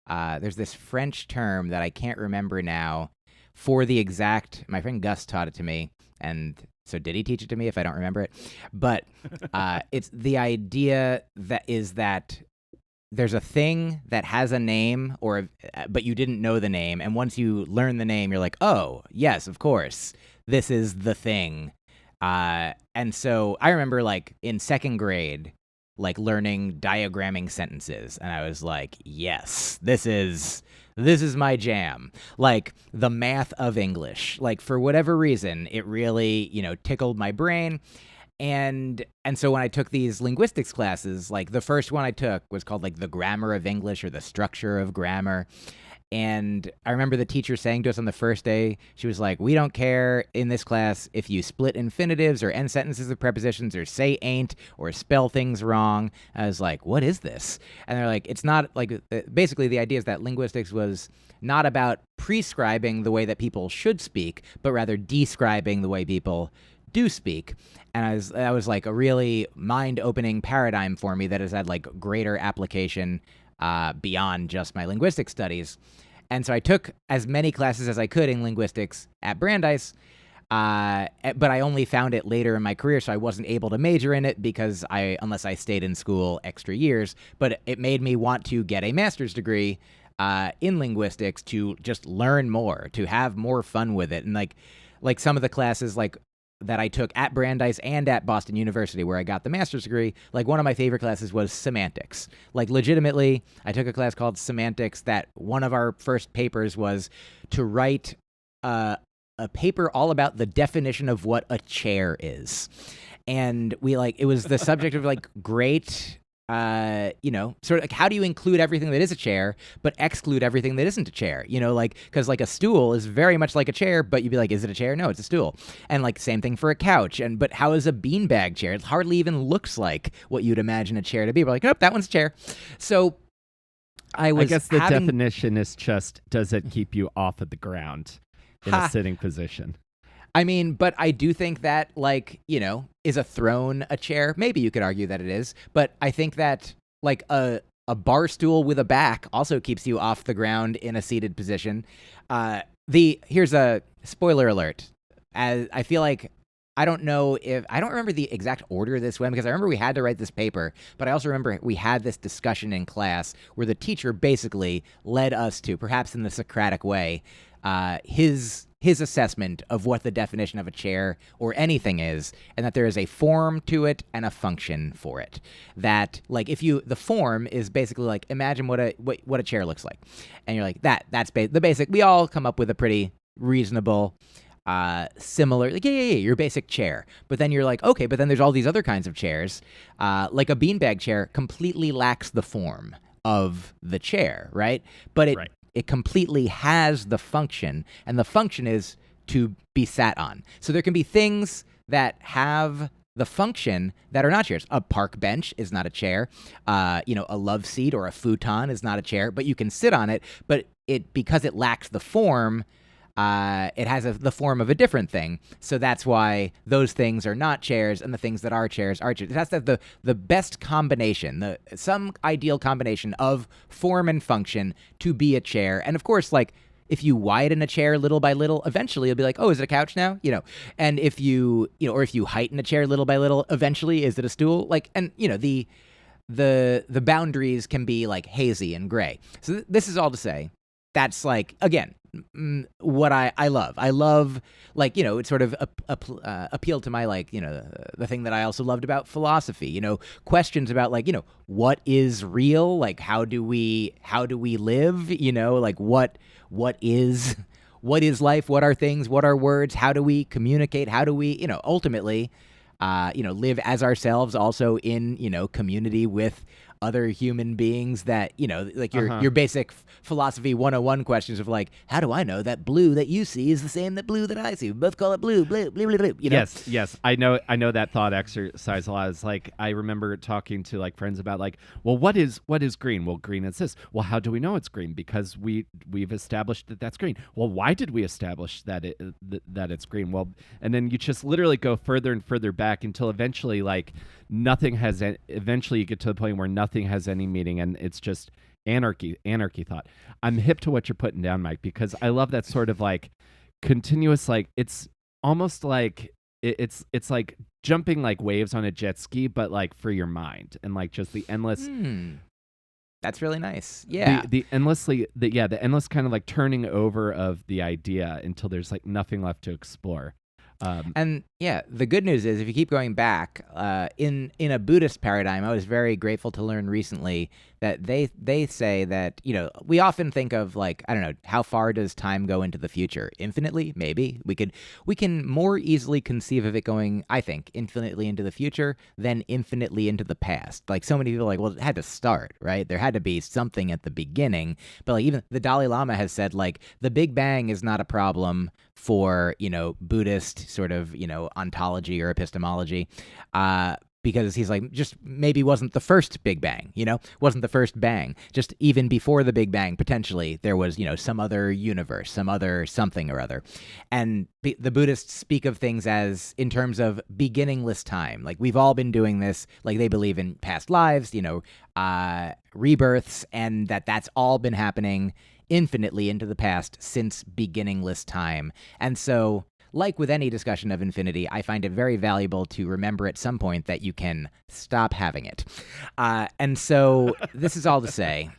there's this French term that I can't remember now for the exact, my friend Gus taught it to me, and so did he teach it to me if I don't remember it? But it's the idea that there's a thing that has a name, but you didn't know the name, and once you learn the name, you're like, oh, yes, of course, this is the thing. And so I remember, like, in second grade, like, learning diagramming sentences, and I was like, yes, this is my jam. Like, the math of English. Like, for whatever reason, it really, tickled my brain. And so when I took these linguistics classes, like, the first one I took was called, like, the grammar of English or the structure of grammar. And I remember the teacher saying to us on the first day, she was like, we don't care in this class if you split infinitives or end sentences of prepositions or say ain't or spell things wrong. I was like, what is this? And they're like, it's not like, basically the idea is that linguistics was not about prescribing the way that people should speak, but rather describing the way people do speak. And that was like a really mind-opening paradigm for me that has had like greater application beyond just my linguistic studies. And so I took as many classes as I could in linguistics at Brandeis, but I only found it later in my career, so I wasn't able to major in it unless I stayed in school extra years. But it made me want to get a master's degree in linguistics to just learn more, to have more fun with it. And like some of the classes that I took at Brandeis and at Boston University where I got the master's degree, like one of my favorite classes was semantics. Like legitimately, I took a class called semantics that one of our first papers was to write a paper all about the definition of what a chair is. And it was the subject of great, sort of like how do you include everything that is a chair, but exclude everything that isn't a chair, because a stool is very much like a chair, but you'd be like, is it a chair? No, it's a stool. And same thing for a couch. But how is a beanbag chair? It hardly even looks like what you'd imagine a chair to be. We're like, nope, that one's a chair. So I guess the definition is just, does it keep you off of the ground in a sitting position? I mean, but I do think that, is a throne a chair? Maybe you could argue that it is. But I think that, a bar stool with a back also keeps you off the ground in a seated position. Here's a spoiler alert. As I feel like I don't remember the exact order this went, because I remember we had to write this paper, but I also remember we had this discussion in class where the teacher basically led us to, perhaps in the Socratic way, his assessment of what the definition of a chair or anything is, and that there is a form to it and a function for it. That the form is basically imagine what a chair looks like, and you're like that's the basic. We all come up with a pretty reasonable, similar your basic chair. But then you're like, okay, but then there's all these other kinds of chairs, like a beanbag chair completely lacks the form of the chair, right? But it completely has the function, and the function is to be sat on. So there can be things that have the function that are not chairs. A park bench is not a chair. A love seat or a futon is not a chair, but you can sit on it. But because it lacks the form, it has the form of a different thing. So that's why those things are not chairs, and the things that are chairs are chairs. It has to have the best combination, some ideal combination of form and function to be a chair. And of course, if you widen a chair little by little, eventually you'll be like, oh, is it a couch now? And if you heighten a chair little by little, eventually, is it a stool? The boundaries can be hazy and gray. So this is all to say, that's again, what I love. I love, it sort of appealed to my, the thing that I also loved about philosophy, questions about, what is real? How do we live? What is life? What are things? What are words? How do we communicate? How do we, ultimately, live as ourselves also in, community with other human beings that, like your basic philosophy 101 questions of like, how do I know that blue that you see is the same that blue that I see? We both call it blue, blue, blue, blue, blue, Yes. I know that thought exercise a lot. It's like, I remember talking to like friends about like, well, what is green? Well, green is this. Well, how do we know it's green? Because we've established that that's green. Well, why did we establish that that it's green? Well, and then you just literally go further and further back until eventually like eventually you get to the point where nothing has any meaning, and it's just anarchy thought. I'm hip to what you're putting down, Myq, because I love that sort of like continuous, like it's almost like it's like jumping like waves on a jet ski, but like for your mind, and like just the endless That's really nice. Yeah. The endless kind of like turning over of the idea until there's like nothing left to explore. And yeah, the good news is if you keep going back in a Buddhist paradigm, I was very grateful to learn recently that they say that, we often think of like, I don't know, how far does time go into the future? Infinitely, maybe. We can more easily conceive of it going, I think, infinitely into the future than infinitely into the past. Like so many people are like, well, it had to start, right? There had to be something at the beginning. But like even the Dalai Lama has said like the Big Bang is not a problem for, Buddhist sort of, ontology or epistemology, because he's like, just maybe wasn't the first Big Bang, wasn't the first bang. Just even before the Big Bang, potentially there was, some other universe, some other something or other. And the Buddhists speak of things as in terms of beginningless time. Like we've all been doing this, like they believe in past lives, rebirths, and that's all been happening infinitely into the past since beginningless time. And so, like with any discussion of infinity, I find it very valuable to remember at some point that you can stop having it. And so this is all to say,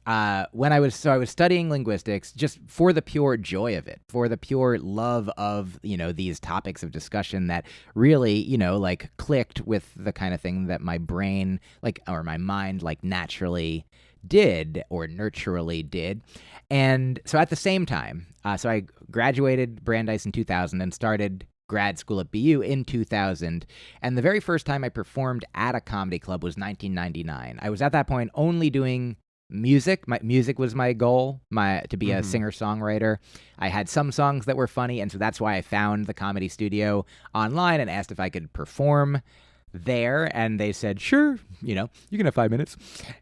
when I was studying linguistics just for the pure joy of it, for the pure love of, these topics of discussion that really, like clicked with the kind of thing that my brain, or my mind, naturally did or nurturally did. And so at the same time, so I graduated Brandeis in 2000 and started grad school at BU in 2000. And the very first time I performed at a comedy club was 1999. I was at that point only doing music. Music was my goal, to be a singer-songwriter. I had some songs that were funny, and so that's why I found the Comedy Studio online and asked if I could perform there, and they said, sure, you can have 5 minutes.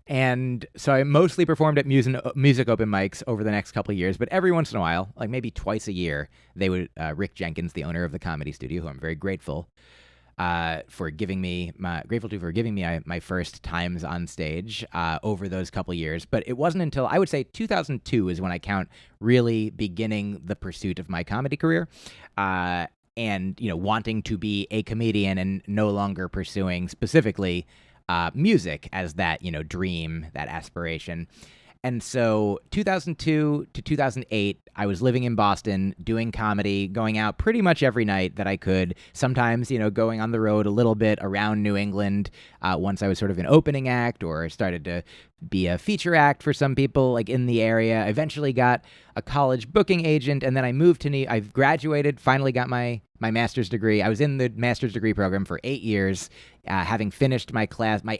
And so I mostly performed at music open mics over the next couple of years, but every once in a while, like maybe twice a year, they would, Rick Jenkins, the owner of the Comedy Studio, who I'm very grateful for giving me my first times on stage over those couple years. But it wasn't until, I would say, 2002 is when I count really beginning the pursuit of my comedy career. And, wanting to be a comedian and no longer pursuing specifically music as that, dream, that aspiration. And so 2002 to 2008, I was living in Boston, doing comedy, going out pretty much every night that I could. Sometimes, going on the road a little bit around New England once I was sort of an opening act or started to be a feature act for some people like in the area. I eventually got a college booking agent, and then I moved to I graduated, finally got my master's degree. I was in the master's degree program for 8 years, having finished my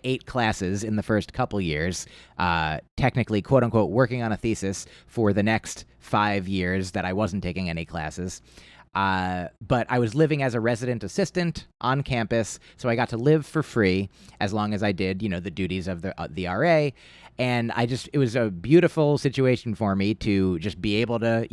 8 classes in the first couple years, technically, quote unquote, working on a thesis for the next 5 years that I wasn't taking any classes. But I was living as a resident assistant on campus, so I got to live for free as long as I did, the duties of the RA. And it was a beautiful situation for me to just be able to,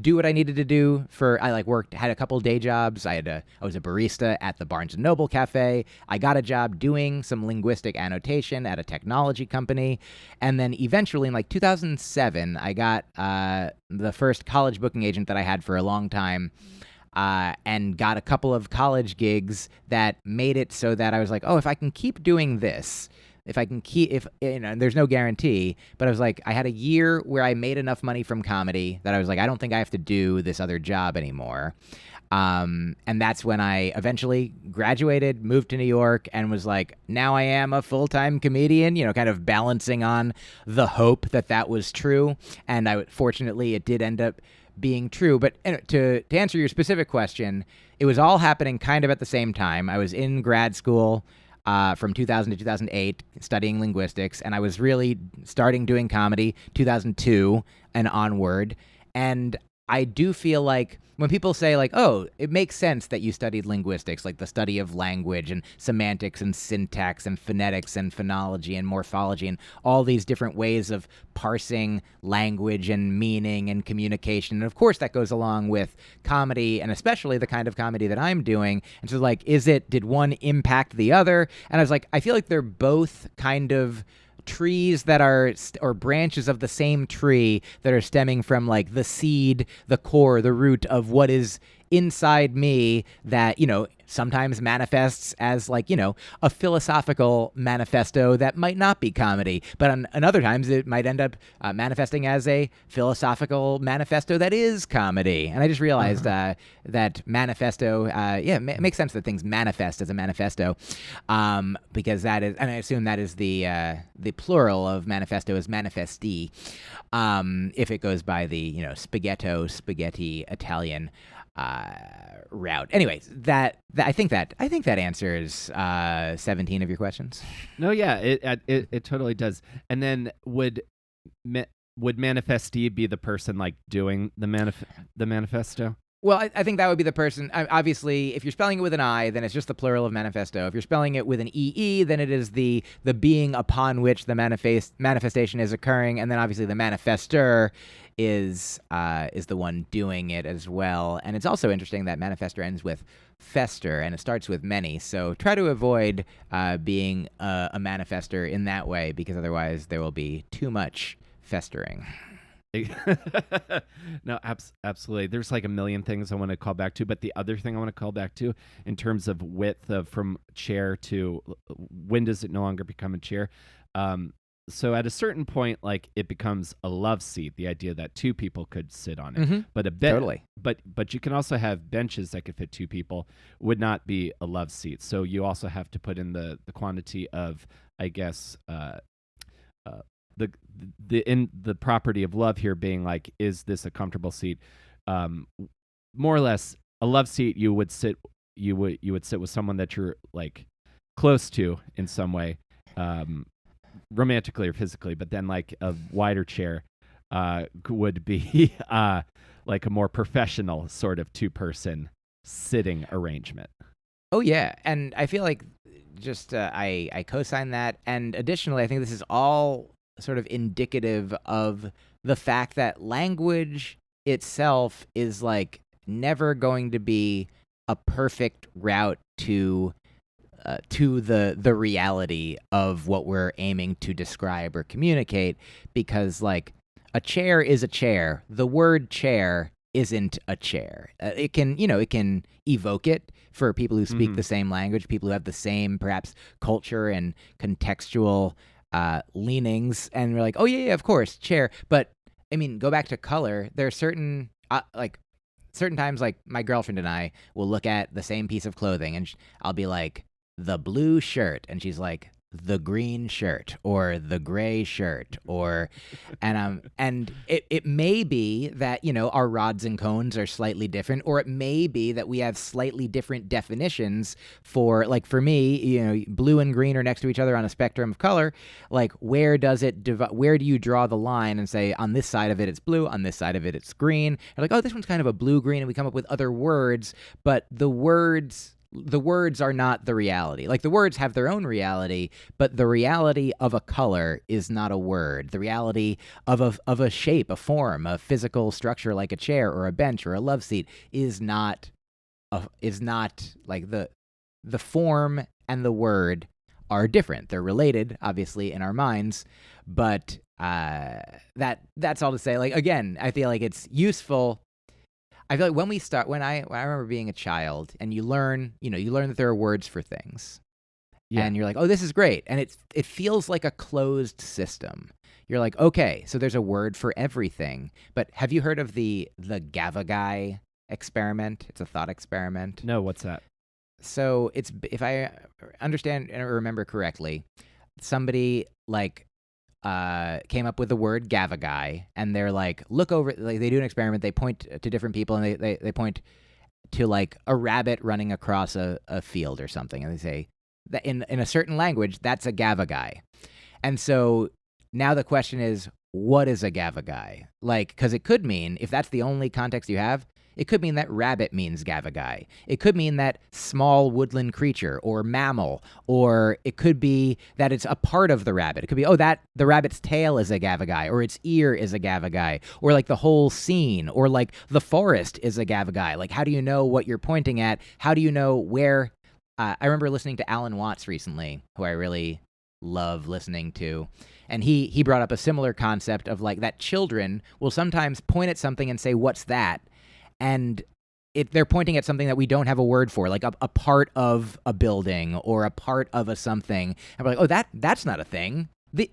do what I needed to do. Had a couple day jobs. I was a barista at the Barnes & Noble Cafe. I got a job doing some linguistic annotation at a technology company. And then eventually in 2007, I got the first college booking agent that I had for a long time. And got a couple of college gigs that made it so that I was like, oh, if I can keep doing this, there's no guarantee, but I was like, I had a year where I made enough money from comedy that I was like, I don't think I have to do this other job anymore. And that's when I eventually graduated, moved to New York, and was like, now I am a full-time comedian, kind of balancing on the hope that was true. And fortunately, it did end up being true. But to answer your specific question, it was all happening kind of at the same time. I was in grad school. from 2000 to 2008 studying linguistics, and I was really starting doing comedy 2002 and onward. And I do feel like when people say like, oh, it makes sense that you studied linguistics, like the study of language and semantics and syntax and phonetics and phonology and morphology and all these different ways of parsing language and meaning and communication. And of course that goes along with comedy, and especially the kind of comedy that I'm doing. And so like, did one impact the other? And I was like, I feel like they're both kind of trees that are or branches of the same tree that are stemming from like the seed, the core, the root of what is inside me that, sometimes manifests as like, a philosophical manifesto that might not be comedy, but on other times it might end up manifesting as a philosophical manifesto that is comedy. And I just realized that manifesto, it makes sense that things manifest as a manifesto, because that is, and I assume that is the plural of manifesto is manifesti, if it goes by the, spaghetti Italian route. Anyways, I think that answers 17 of your questions. No, yeah, it totally does. And then would manifestee be the person like doing the manifesto? Well, I think that would be the person. Obviously, if you're spelling it with an I, then it's just the plural of manifesto. If you're spelling it with an EE, then it is the being upon which the manifestation is occurring, and then obviously the manifestor is the one doing it as well. And it's also interesting that manifestor ends with fester, and it starts with many. So try to avoid being a manifestor in that way, because otherwise there will be too much festering. No, absolutely. There's like a million things I want to call back to, but the other thing I want to call back to in terms of width of from chair to when does it no longer become a chair? So at a certain point, like it becomes a love seat, the idea that two people could sit on it. Mm-hmm. But totally. But you can also have benches that could fit two people, would not be a love seat. So you also have to put in the quantity of, I guess, the property of love here being like, is this a comfortable seat? More or less, a love seat you would sit with someone that you're like close to in some way, romantically or physically. But then like a wider chair would be like a more professional sort of two-person sitting arrangement. Oh yeah, and I feel like just I co-sign that, and additionally, I think this is all sort of indicative of the fact that language itself is like never going to be a perfect route to the reality of what we're aiming to describe or communicate, because like a chair is a chair. The word chair isn't a chair. It can evoke it for people who speak the same language, people who have the same perhaps culture and contextual leanings, and we're like, oh yeah, of course, chair. But I mean, go back to color. There are certain times, like my girlfriend and I will look at the same piece of clothing, and I'll be like, the blue shirt, and she's like, the green shirt or the gray shirt, and it may be that our rods and cones are slightly different, or it may be that we have slightly different definitions for, like, for me, blue and green are next to each other on a spectrum of color. Like, where do you draw the line and say, on this side of it it's blue, on this side of it it's green? You're like, oh, this one's kind of a blue green, and we come up with other words, but the words are not the reality. Like, the words have their own reality, but the reality of a color is not a word. The reality of a shape, a form, a physical structure like a chair or a bench or a love seat is not like the form and the word are different. They're related, obviously, in our minds, but that's all to say. Like, again, I feel like it's useful. I feel like when I remember being a child, and you learn that there are words for things, and you're like, oh, this is great, and it feels like a closed system. You're like, okay, so there's a word for everything. But have you heard of the Gavagai experiment? It's a thought experiment. No, what's that? So it's, if I understand and remember correctly, somebody like came up with the word Gavagai, and they're like, look over, like, they do an experiment, they point to different people, and they point to like a rabbit running across a field or something, and they say, that in a certain language, that's a gavagai. And so now the question is, what is a gavagai? Like, because it could mean, if that's the only context you have, it could mean that rabbit means gavagai. It could mean that small woodland creature or mammal, or it could be that it's a part of the rabbit. It could be, that the rabbit's tail is a gavagai, or its ear is a gavagai, or like the whole scene, or like the forest is a gavagai. Like, how do you know what you're pointing at? How do you know where? I remember listening to Alan Watts recently, who I really love listening to. And he brought up a similar concept of like that children will sometimes point at something and say, what's that? And they're pointing at something that we don't have a word for, like a part of a building or a part of a something. And we're like, that's not a thing.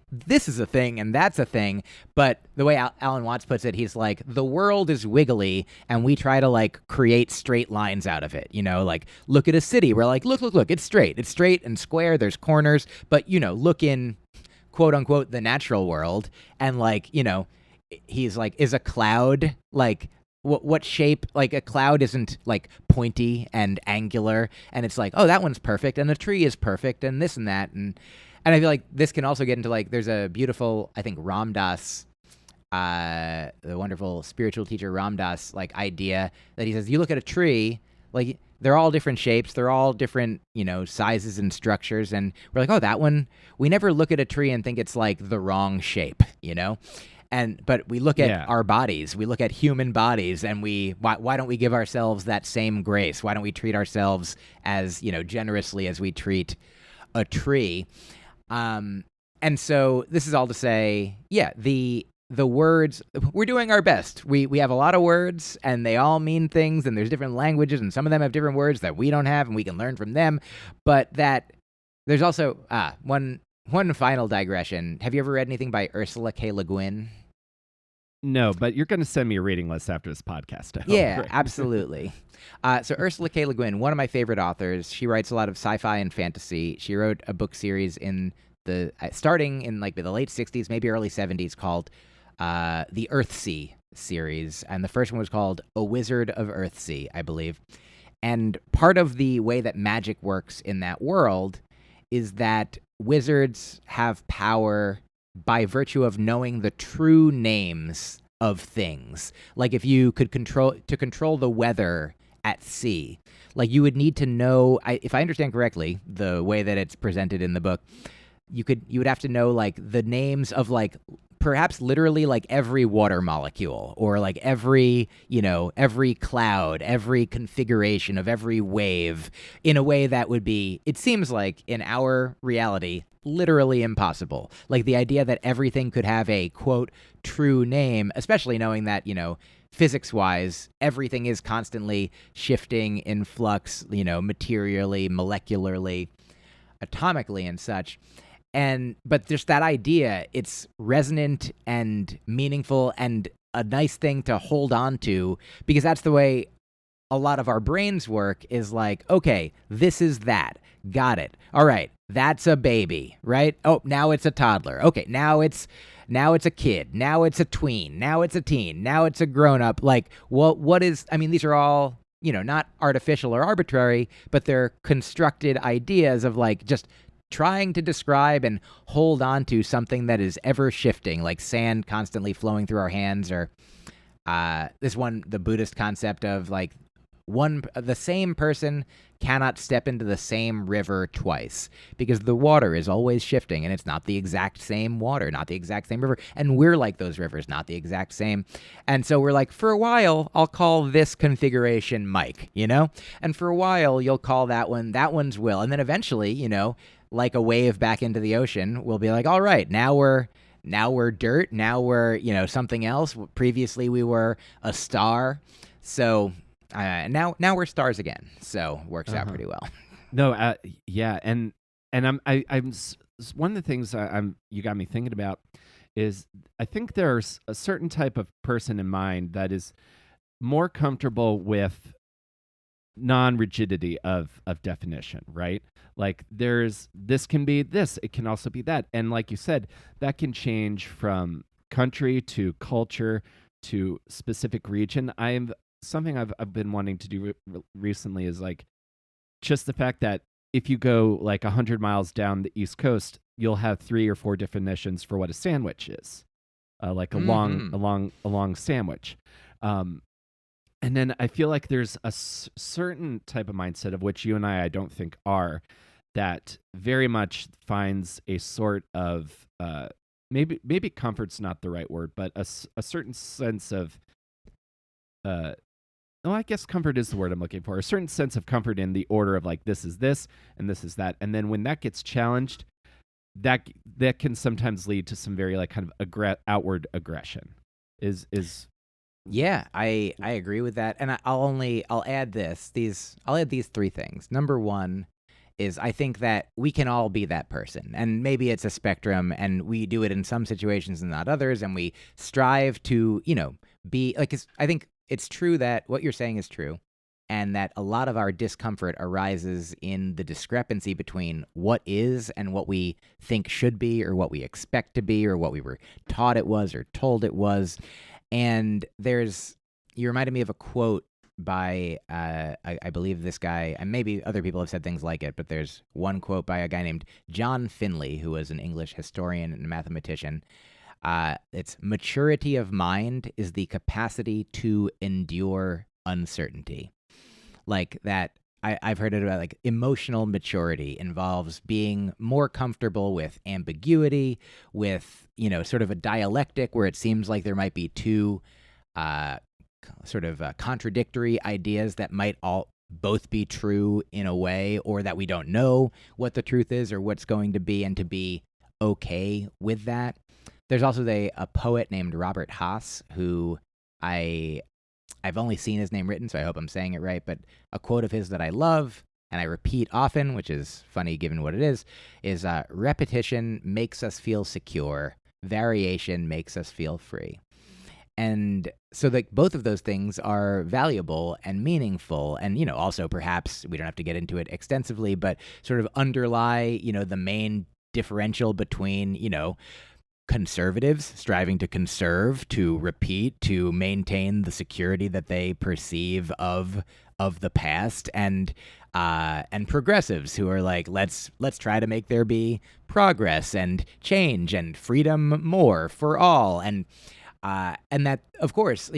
This is a thing and that's a thing. But the way Alan Watts puts it, he's like, the world is wiggly and we try to like create straight lines out of it. Like look at a city. We're like, look, it's straight. It's straight and square. There's corners. But, look in quote unquote the natural world. And like, he's like, is a cloud like, what shape? Like a cloud isn't like pointy and angular, and it's like, that one's perfect, and a tree is perfect, and this and that, and I feel like this can also get into like, there's a beautiful, I think Ram Dass, the wonderful spiritual teacher Ram Dass, like idea that he says, you look at a tree, like they're all different shapes, they're all different, sizes and structures, and we're like, that one, we never look at a tree and think it's like the wrong shape, But we look at our bodies, we look at human bodies, and why don't we give ourselves that same grace? Why don't we treat ourselves as, generously as we treat a tree? And so this is all to say, the words, we're doing our best. We have a lot of words, and they all mean things, and there's different languages, and some of them have different words that we don't have, and we can learn from them. But that there's also one final digression. Have you ever read anything by Ursula K. Le Guin? No, but you're going to send me a reading list after this podcast. Yeah, absolutely. So Ursula K. Le Guin, one of my favorite authors. She writes a lot of sci-fi and fantasy. She wrote a book series starting in like the late 60s, maybe early 70s, called the Earthsea series. And the first one was called A Wizard of Earthsea, I believe. And part of the way that magic works in that world is that wizards have power by virtue of knowing the true names of things. Like if you could control the weather at sea, like you would need to know, if I understand correctly, the way that it's presented in the book, you would have to know like the names of like perhaps literally like every water molecule, or like every cloud, every configuration of every wave, in a way that would be, it seems like in our reality, literally impossible. Like the idea that everything could have a quote true name, especially knowing that, physics wise, everything is constantly shifting in flux, materially, molecularly, atomically and such. But just that idea, it's resonant and meaningful and a nice thing to hold on to, because that's the way a lot of our brains work, is like, okay, this is that. Got it. All right. That's a baby, right? Oh, now it's a toddler. Okay. Now it's a kid. Now it's a tween. Now it's a teen. Now it's a grown up. Like, what is, these are all, not artificial or arbitrary, but they're constructed ideas of like just trying to describe and hold on to something that is ever shifting, like sand constantly flowing through our hands, or the Buddhist concept of like the same person cannot step into the same river twice, because the water is always shifting and it's not the exact same water, not the exact same river. And we're like those rivers, not the exact same. And so we're like, for a while, I'll call this configuration Myq, and for a while you'll call that one's Will. And then eventually, like a wave back into the ocean, we'll be like, all right, now we're dirt. Now we're, something else. Previously we were a star. So now we're stars again. So works out pretty well. No, yeah. And I'm one of the things you got me thinking about is, I think there's a certain type of person in mind that is more comfortable with non-rigidity of definition, right? Like this can be this, it can also be that. And like you said, that can change from country to culture to specific region. Something I've been wanting to do recently is like just the fact that if you go like 100 miles down the East Coast, you'll have 3 or 4 definitions for what a sandwich is, like Mm-hmm. a long sandwich. Um, and then I feel like there's a certain type of mindset of which you and I don't think are, that very much finds a sort of maybe comfort's not the right word, but a certain sense of well, I guess comfort is the word I'm looking for. A certain sense of comfort in the order of like this is this and this is that, and then when that gets challenged, that can sometimes lead to some very like kind of outward aggression. Is Yeah, I agree with that, and I'll add I'll add these three things. Number one is I think that we can all be that person, and maybe it's a spectrum, and we do it in some situations and not others, and we strive to be like. I think it's true that what you're saying is true, and that a lot of our discomfort arises in the discrepancy between what is and what we think should be, or what we expect to be, or what we were taught it was or told it was. And you reminded me of a quote by, I believe this guy, and maybe other people have said things like it, but there's one quote by a guy named John Finley, who was an English historian and mathematician. It's maturity of mind is the capacity to endure uncertainty. Like that, I've heard it about like emotional maturity involves being more comfortable with ambiguity, with, sort of a dialectic where it seems like there might be two sort of contradictory ideas that might all both be true in a way, or that we don't know what the truth is or what's going to be, and to be okay with that. There's also a poet named Robert Haas, who I've only seen his name written, so I hope I'm saying it right, but a quote of his that I love and I repeat often, which is funny given what it is repetition makes us feel secure, variation makes us feel free. And so like both of those things are valuable and meaningful, and also perhaps we don't have to get into it extensively, but sort of underlie the main differential between conservatives striving to conserve, to repeat, to maintain the security that they perceive of the past, and progressives who are like, let's try to make there be progress and change and freedom more for all, and that, of course,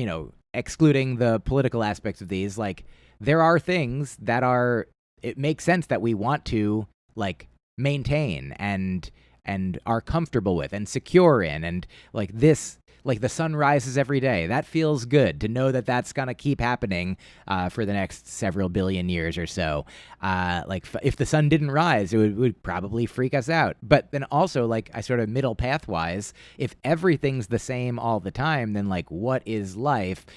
excluding the political aspects of these, like there are things that it makes sense that we want to like maintain and are comfortable with and secure in, and like this, like the sun rises every day. That feels good to know that that's gonna keep happening for the next several billion years or so. Like if the sun didn't rise, it would probably freak us out. But then also, like I sort of middle pathwise, if everything's the same all the time, then like what is life?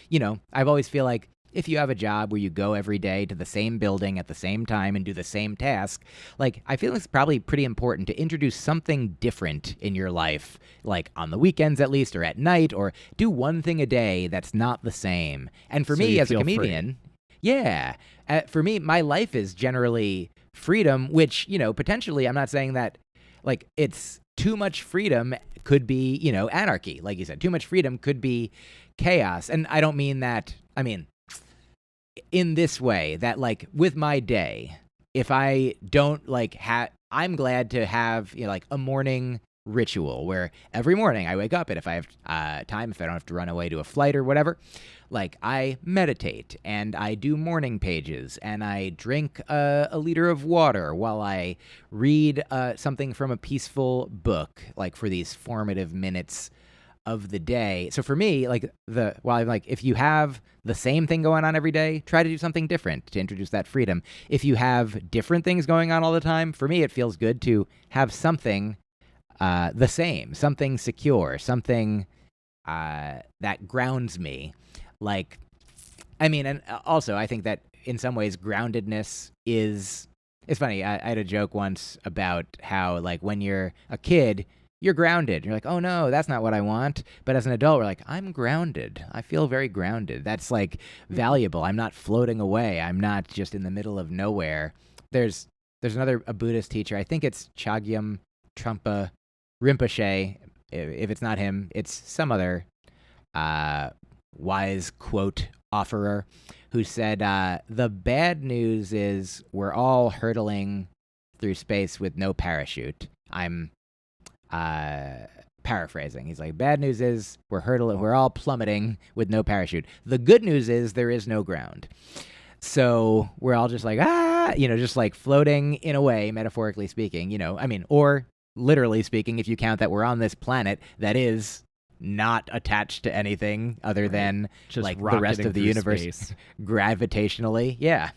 I've always feel like if you have a job where you go every day to the same building at the same time and do the same task, like I feel it's probably pretty important to introduce something different in your life, like on the weekends at least, or at night, or do one thing a day that's not the same. And for so me you as a feel comedian, free. yeah, for me, my life is generally freedom, which, potentially I'm not saying that like it's too much freedom could be, anarchy. Like you said, too much freedom could be chaos. And I don't mean that, I mean, in this way, that like with my day, if I don't like I'm glad to have like a morning ritual where every morning I wake up, and if I have time, if I don't have to run away to a flight or whatever, like I meditate and I do morning pages and I drink a liter of water while I read something from a peaceful book, like for these formative minutes of the day. So for me, like if you have the same thing going on every day, try to do something different to introduce that freedom. If you have different things going on all the time, for me, it feels good to have something the same, something secure, something that grounds me. Like, I mean, and also I think that in some ways groundedness is, it's funny. I had a joke once about how like when you're a kid, you're grounded. You're like, oh no, that's not what I want. But as an adult, we're like, I'm grounded. I feel very grounded. That's like valuable. I'm not floating away. I'm not just in the middle of nowhere. There's a Buddhist teacher. I think it's Chagyam Trungpa Rinpoche. If it's not him, it's some other wise quote offerer who said, the bad news is we're all hurtling through space with no parachute. I'm paraphrasing. He's like, bad news is we're all plummeting with no parachute. The good news is there is no ground. So we're all just like, just like floating in a way, metaphorically speaking, or literally speaking, if you count that we're on this planet that is not attached to anything other than just like the rest of the universe space. gravitationally. Yeah.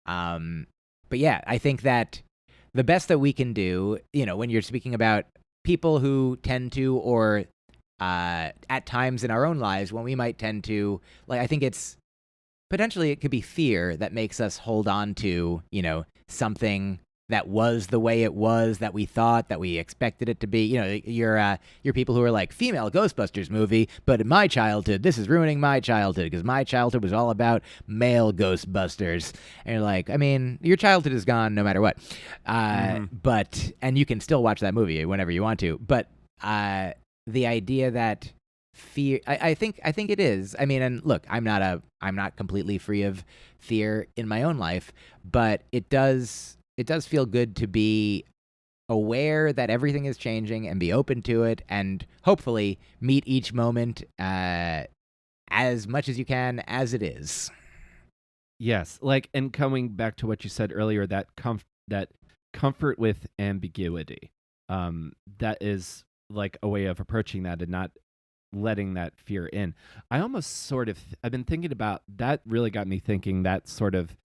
But yeah, I think that the best that we can do, when you're speaking about people who tend to, or at times in our own lives when we might tend to, like, I think it's potentially it could be fear that makes us hold on to, something that was the way it was, that we thought, that we expected it to be. You're people who are like, female Ghostbusters movie, but in my childhood, this is ruining my childhood because my childhood was all about male Ghostbusters. And you're like, I mean, your childhood is gone no matter what. But, and you can still watch that movie whenever you want to. But the idea that fear, I think it is. I mean, and look, I'm not completely free of fear in my own life, but it does feel good to be aware that everything is changing and be open to it, and hopefully meet each moment as much as you can as it is. Yes, like, and coming back to what you said earlier, that comfort with ambiguity, that is like a way of approaching that and not letting that fear in. I almost sort of, I've been thinking about that. Really got me thinking that sort of,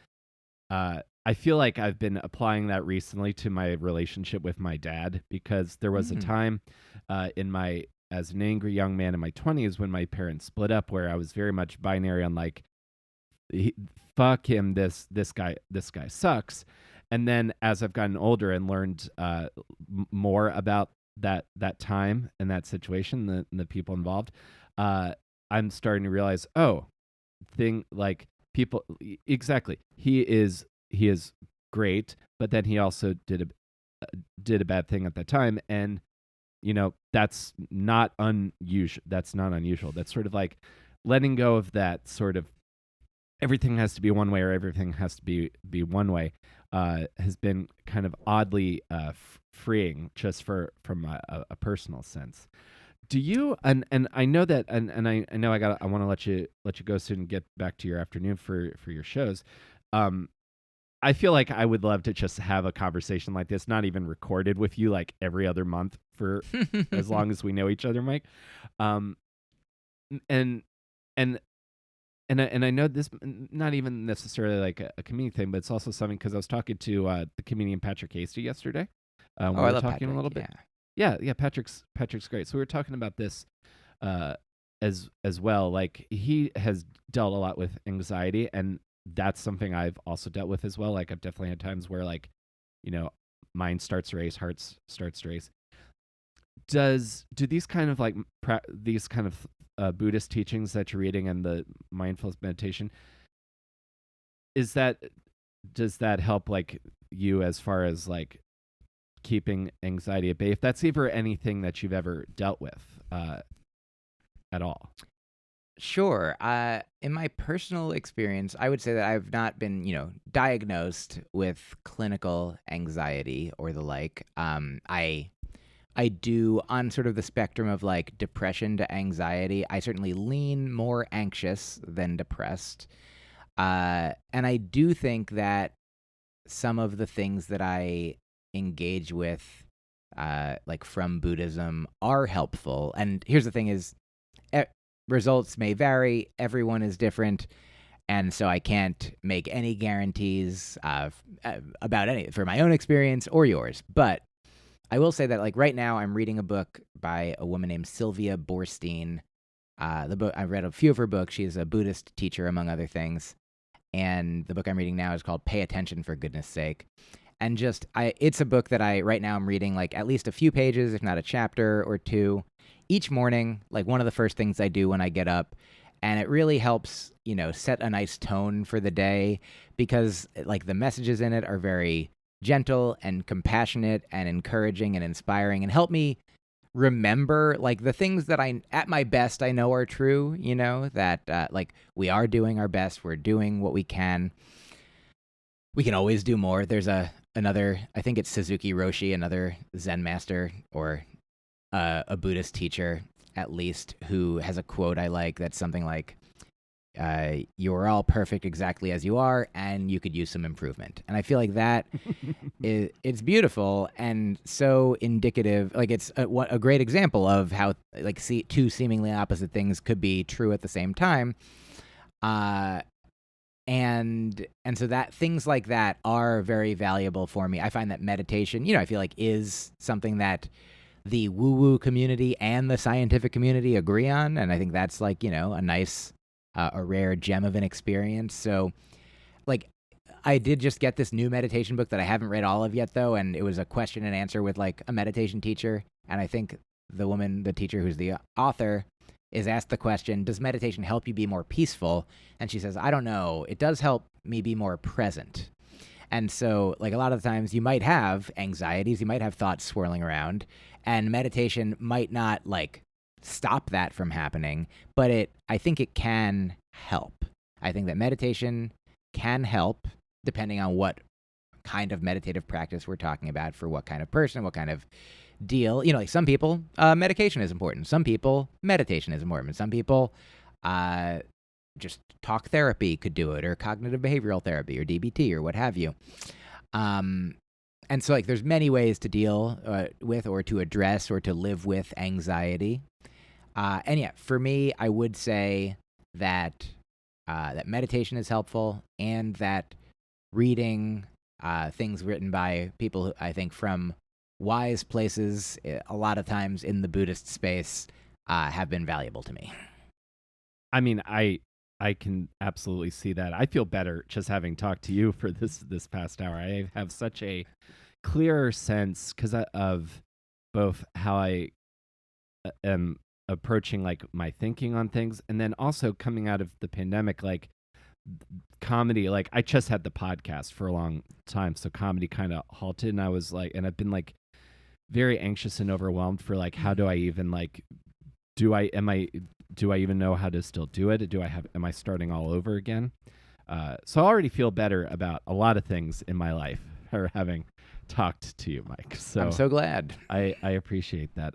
I feel like I've been applying that recently to my relationship with my dad, because there was a time as an angry young man in my 20s when my parents split up, where I was very much binary on like, fuck him, this guy sucks. And then as I've gotten older and learned more about that time and that situation, the people involved, I'm starting to realize, people, exactly, he is great, but then he also did a bad thing at that time, and that's not unusual. That's sort of like letting go of that sort of everything has to be one way or everything has to be one way, has been kind of oddly freeing, just from a personal sense. Do you, and I know that, and I know I want to let you go soon and get back to your afternoon for your shows. I feel like I would love to just have a conversation like this, not even recorded, with you like every other month for as long as we know each other, Myq. And I know this not even necessarily like a comedian thing, but it's also something, because I was talking to the comedian Patrick Hasty yesterday. We I were love talking Patrick, a little bit. Yeah, Patrick's great. So we were talking about this as well. Like, he has dealt a lot with anxiety, and that's something I've also dealt with as well. Like, I've definitely had times where, like, mind starts to race, heart starts to race. Do these kind of like these kind of Buddhist teachings that you're reading and the mindfulness meditation, does that help like you as far as like keeping anxiety at bay, if that's ever anything that you've ever dealt with at all? Sure. In my personal experience, I would say that I've not been, diagnosed with clinical anxiety or the like. I do, on sort of the spectrum of like depression to anxiety, I certainly lean more anxious than depressed. And I do think that some of the things that I engage with, like from Buddhism, are helpful. And here's the thing is, results may vary. Everyone is different. And so I can't make any guarantees about any for my own experience or yours. But I will say that, like, right now I'm reading a book by a woman named Sylvia Boorstein. The book, I've read a few of her books. She's a Buddhist teacher, among other things. And the book I'm reading now is called Pay Attention, for Goodness Sake. And it's a book that right now I'm reading like at least a few pages, if not a chapter or two, each morning, like one of the first things I do when I get up. And it really helps, set a nice tone for the day, because like the messages in it are very gentle and compassionate and encouraging and inspiring, and help me remember like the things that at my best I know are true, that like we are doing our best, we're doing what we can. We can always do more. There's a I think it's Suzuki Roshi, another Zen master or a Buddhist teacher, at least, who has a quote I like that's something like, you are all perfect exactly as you are, and you could use some improvement. And I feel like that it's beautiful and so indicative. Like it's a great example of how like two seemingly opposite things could be true at the same time. And so that things like that are very valuable for me. I find that meditation, I feel like is something that the woo-woo community and the scientific community agree on. And I think that's like, a nice, a rare gem of an experience. So like, I did just get this new meditation book that I haven't read all of yet though. And it was a question and answer with like a meditation teacher. And I think the teacher who's the author is asked the question, does meditation help you be more peaceful? And she says, I don't know. It does help me be more present. And so, like, a lot of the times you might have anxieties, you might have thoughts swirling around, and meditation might not, like, stop that from happening, but I think it can help. I think that meditation can help, depending on what kind of meditative practice we're talking about, for what kind of person, what kind of deal. Like some people, medication is important. Some people, meditation is important. Some people, just talk therapy could do it, or cognitive behavioral therapy, or DBT, or what have you. And so, like, there's many ways to deal with, or to address, or to live with anxiety. And yeah, for me, I would say that that meditation is helpful, and that reading things written by people who, I think, from wise places, a lot of times in the Buddhist space, have been valuable to me. I mean, I can absolutely see that. I feel better just having talked to you for this past hour. I have such a clearer sense because of both how I am approaching like my thinking on things, and then also coming out of the pandemic, like comedy. Like I just had the podcast for a long time, so comedy kind of halted, and I was like, and I've been like very anxious and overwhelmed for like, how do I even like, do I even know how to still do it? Am I starting all over again? So I already feel better about a lot of things in my life for having talked to you, Myq. So I'm so glad. I appreciate that.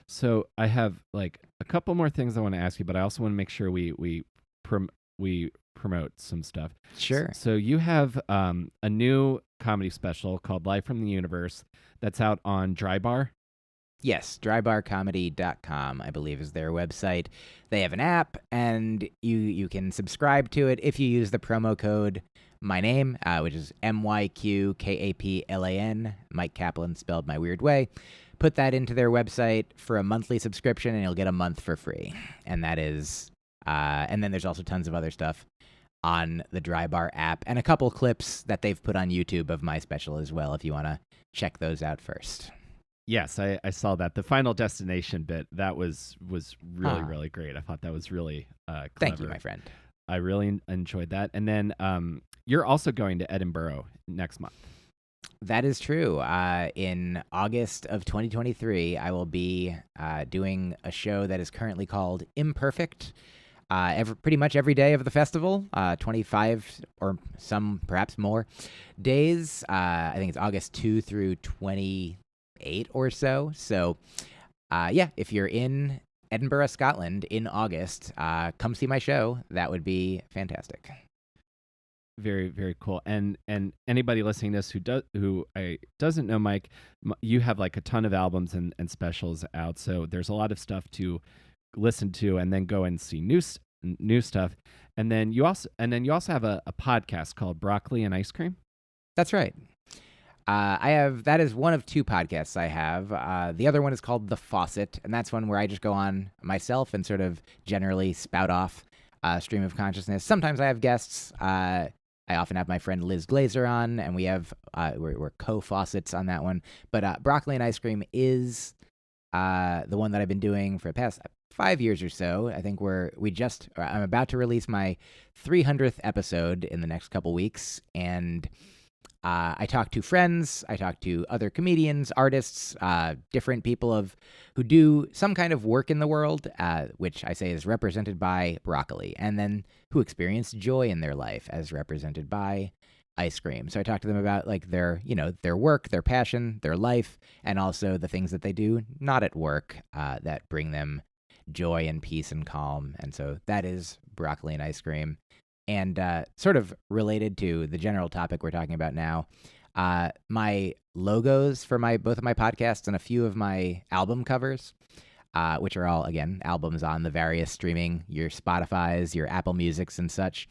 So I have like a couple more things I want to ask you, but I also want to make sure we promote some stuff. Sure. So you have a new comedy special called Live from the Universe that's out on Drybar. Yes, drybarcomedy.com, I believe, is their website. They have an app, and you can subscribe to it if you use the promo code my name, which is MYQ KAPLAN, Myq Kaplan, spelled my weird way. Put that into their website for a monthly subscription, and you'll get a month for free. And that is, and then there's also tons of other stuff on the Drybar app, and a couple clips that they've put on YouTube of my special as well, if you want to check those out first. Yes, I saw that. The Final Destination bit, that was really, really great. I thought that was really clever. Thank you, my friend. I really enjoyed that. And then you're also going to Edinburgh next month. That is true. In August of 2023, I will be doing a show that is currently called Imperfect. Pretty much every day of the festival, 25 or some perhaps more days. I think it's August 2 through 28 or so. So, yeah, if you're in Edinburgh, Scotland in August, come see my show. That would be fantastic. Very, very cool. And anybody listening to this who doesn't know Myq, you have like a ton of albums and specials out. So there's a lot of stuff to listen to, and then go and see new stuff. And then you also have a podcast called Broccoli and Ice Cream. That's right. That is one of two podcasts I have. The other one is called The Faucet, and that's one where I just go on myself and sort of generally spout off stream of consciousness. Sometimes I have guests. I often have my friend Liz Glazer on, and we have we're co-faucets on that one. But Broccoli and Ice Cream is the one that I've been doing for the past 5 years or so. I think I'm about to release my 300th episode in the next couple weeks, and I talk to friends, I talk to other comedians, artists, different people who do some kind of work in the world, which I say is represented by broccoli, and then who experience joy in their life as represented by ice cream. So I talk to them about like their, their work, their passion, their life, and also the things that they do not at work that bring them joy and peace and calm. And so that is broccoli and ice cream. And sort of related to the general topic we're talking about now, my logos for both of my podcasts and a few of my album covers, which are all, again, albums on the various streaming, your Spotify's, your Apple Musics and such.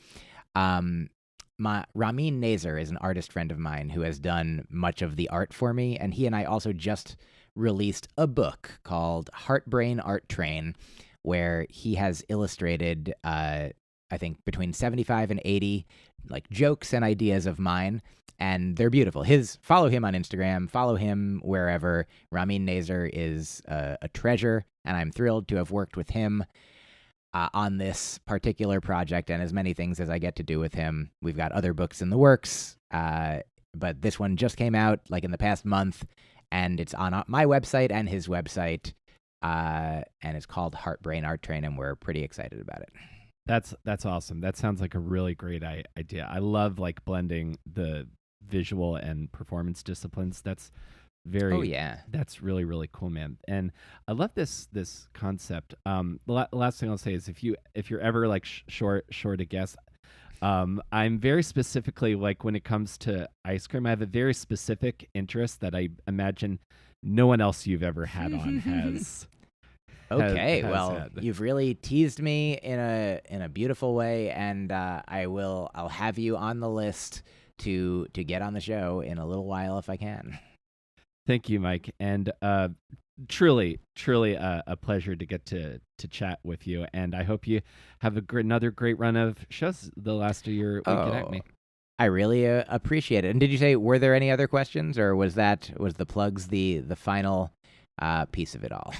Ramin Nazer is an artist friend of mine who has done much of the art for me, and he and I also just released a book called Heartbrain Art Train, where he has illustrated, I think, between 75 and 80 like jokes and ideas of mine, and they're beautiful. Follow him on Instagram, follow him wherever. Ramin Nazer is a treasure, and I'm thrilled to have worked with him on this particular project and as many things as I get to do with him. We've got other books in the works, but this one just came out like in the past month, and it's on my website and his website, and it's called Heartbrain Art Train, and we're pretty excited about it. That's awesome. That sounds like a really great idea. I love like blending the visual and performance disciplines. That's that's really, really cool, man. And I love this concept. The last thing I'll say is if you're ever like short a guess, I'm very specifically like when it comes to ice cream, I have a very specific interest that I imagine no one else you've ever had on has. Okay, you've really teased me in a beautiful way, and I'll have you on the list to get on the show in a little while if I can. Thank you, Myq, and truly a pleasure to get to chat with you, and I hope you have another great run of shows the last of your week at Acme. I really appreciate it. And did you say, were there any other questions, or was the plugs the final piece of it all?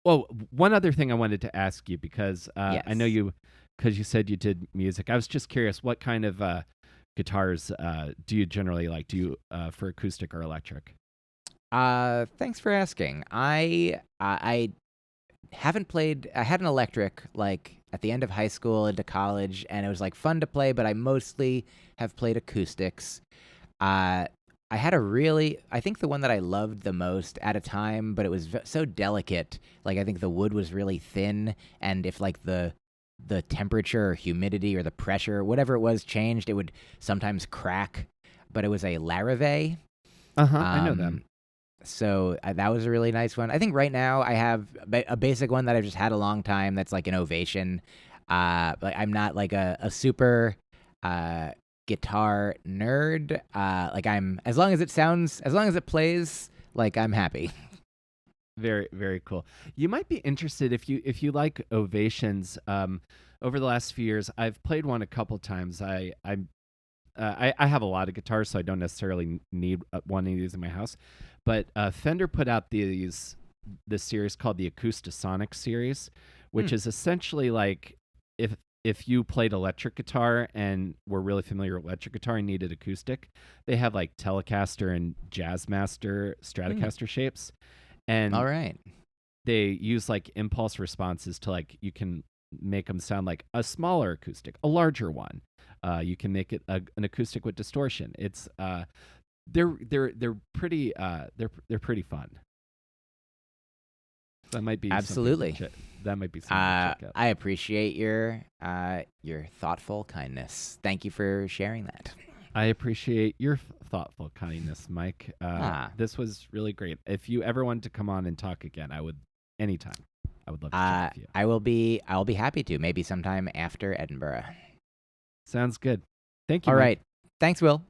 Well, one other thing I wanted to ask you, because yes. I know because you said you did music. I was just curious, what kind of guitars do you generally like? Do you for acoustic or electric? Thanks for asking. I haven't played. I had an electric like at the end of high school into college, and it was like fun to play, but I mostly have played acoustics. I had I think the one that I loved the most at a time, but it was so delicate. Like I think the wood was really thin, and if like the temperature or humidity or the pressure, whatever it was, changed, it would sometimes crack. But it was a Larrivee. I know them. So that was a really nice one. I think right now I have a basic one that I've just had a long time. That's like an Ovation. But I'm not like a super guitar nerd. Like as long as it plays, like I'm happy. Very, very cool. You might be interested if you like Ovations. Over the last few years, I've played one a couple times. I have a lot of guitars, so I don't necessarily need one of these in my house. But Fender put out this series called the Acoustasonic series, which is essentially like if you played electric guitar and were really familiar with electric guitar and needed acoustic, they have like Telecaster and Jazzmaster Stratocaster shapes. And all right, they use like impulse responses to like, you can make them sound like a smaller acoustic, a larger one. You can make it an acoustic with distortion. It's they're pretty pretty fun. That might be absolutely. That might be something to check out. I appreciate your thoughtful kindness. Thank you for sharing that. I appreciate your thoughtful kindness, Myq. This was really great. If you ever wanted to come on and talk again, anytime. I would love to chat with you. I'll be happy to. Maybe sometime after Edinburgh. Sounds good. Thank you. All Myq. right. Thanks, Will.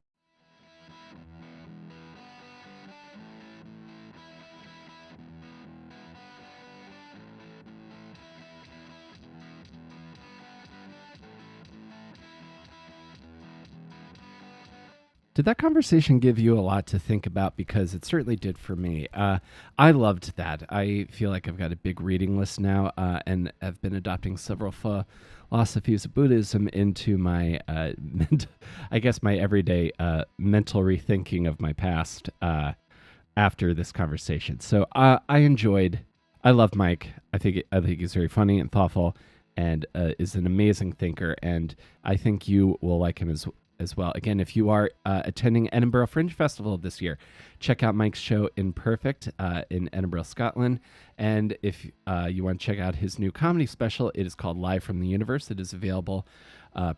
Did that conversation give you a lot to think about? Because it certainly did for me. I loved that. I feel like I've got a big reading list now, and have been adopting several philosophies of Buddhism into my, I guess, my everyday mental rethinking of my past after this conversation. So I love Myq. I think he's very funny and thoughtful, and is an amazing thinker. And I think you will like him as well. Again, if you are attending Edinburgh Fringe Festival this year, check out Myq's show Imperfect in Edinburgh, Scotland. And if you want to check out his new comedy special, it is called Live from the Universe. It is available,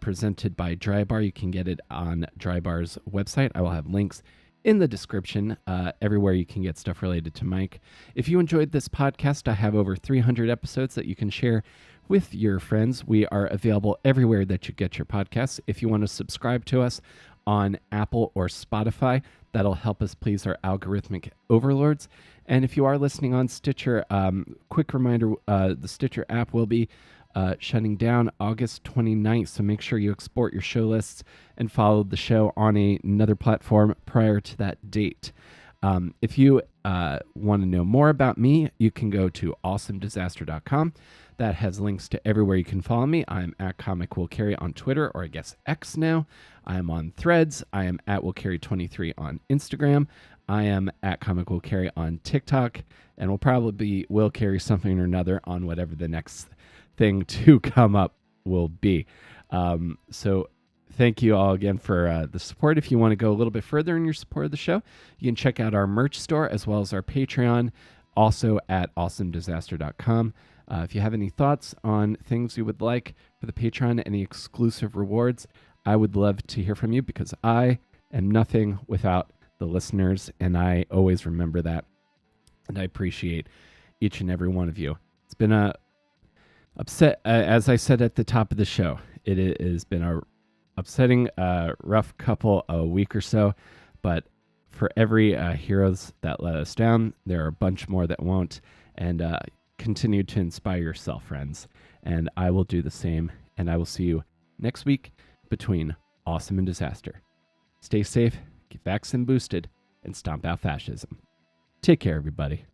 presented by Dry Bar. You can get it on Dry Bar's website. I will have links in the description, everywhere you can get stuff related to Myq. If you enjoyed this podcast, I have over 300 episodes that you can share with your friends. We are available everywhere that you get your podcasts. If you want to subscribe to us on Apple or Spotify, that'll help us please our algorithmic overlords. And if you are listening on Stitcher, quick reminder, the Stitcher app will be shutting down August 29th, so make sure you export your show lists and follow the show on another platform prior to that date. If you want to know more about me, you can go to awesomedisaster.com. That has links to everywhere you can follow me. I'm at Comic Will Carry on Twitter, or I guess X now. I am on Threads. I am at Will Carry 23 on Instagram. I am at Comic Will Carry on TikTok, and will probably be Will Carry something or another on whatever the next thing to come up will be. So thank you all again for the support. If you want to go a little bit further in your support of the show, you can check out our merch store as well as our Patreon, also at awesomedisaster.com. If you have any thoughts on things you would like for the Patreon, any exclusive rewards, I would love to hear from you, because I am nothing without the listeners, and I always remember that, and I appreciate each and every one of you. It's been a upset, as I said at the top of the show, it has been a upsetting, rough a week or so, but for every heroes that let us down, there are a bunch more that won't, and continue to inspire yourself, friends, and I will do the same, and I will see you next week between Awesome and Disaster. Stay safe, get vaccine boosted, and stomp out fascism. Take care, everybody.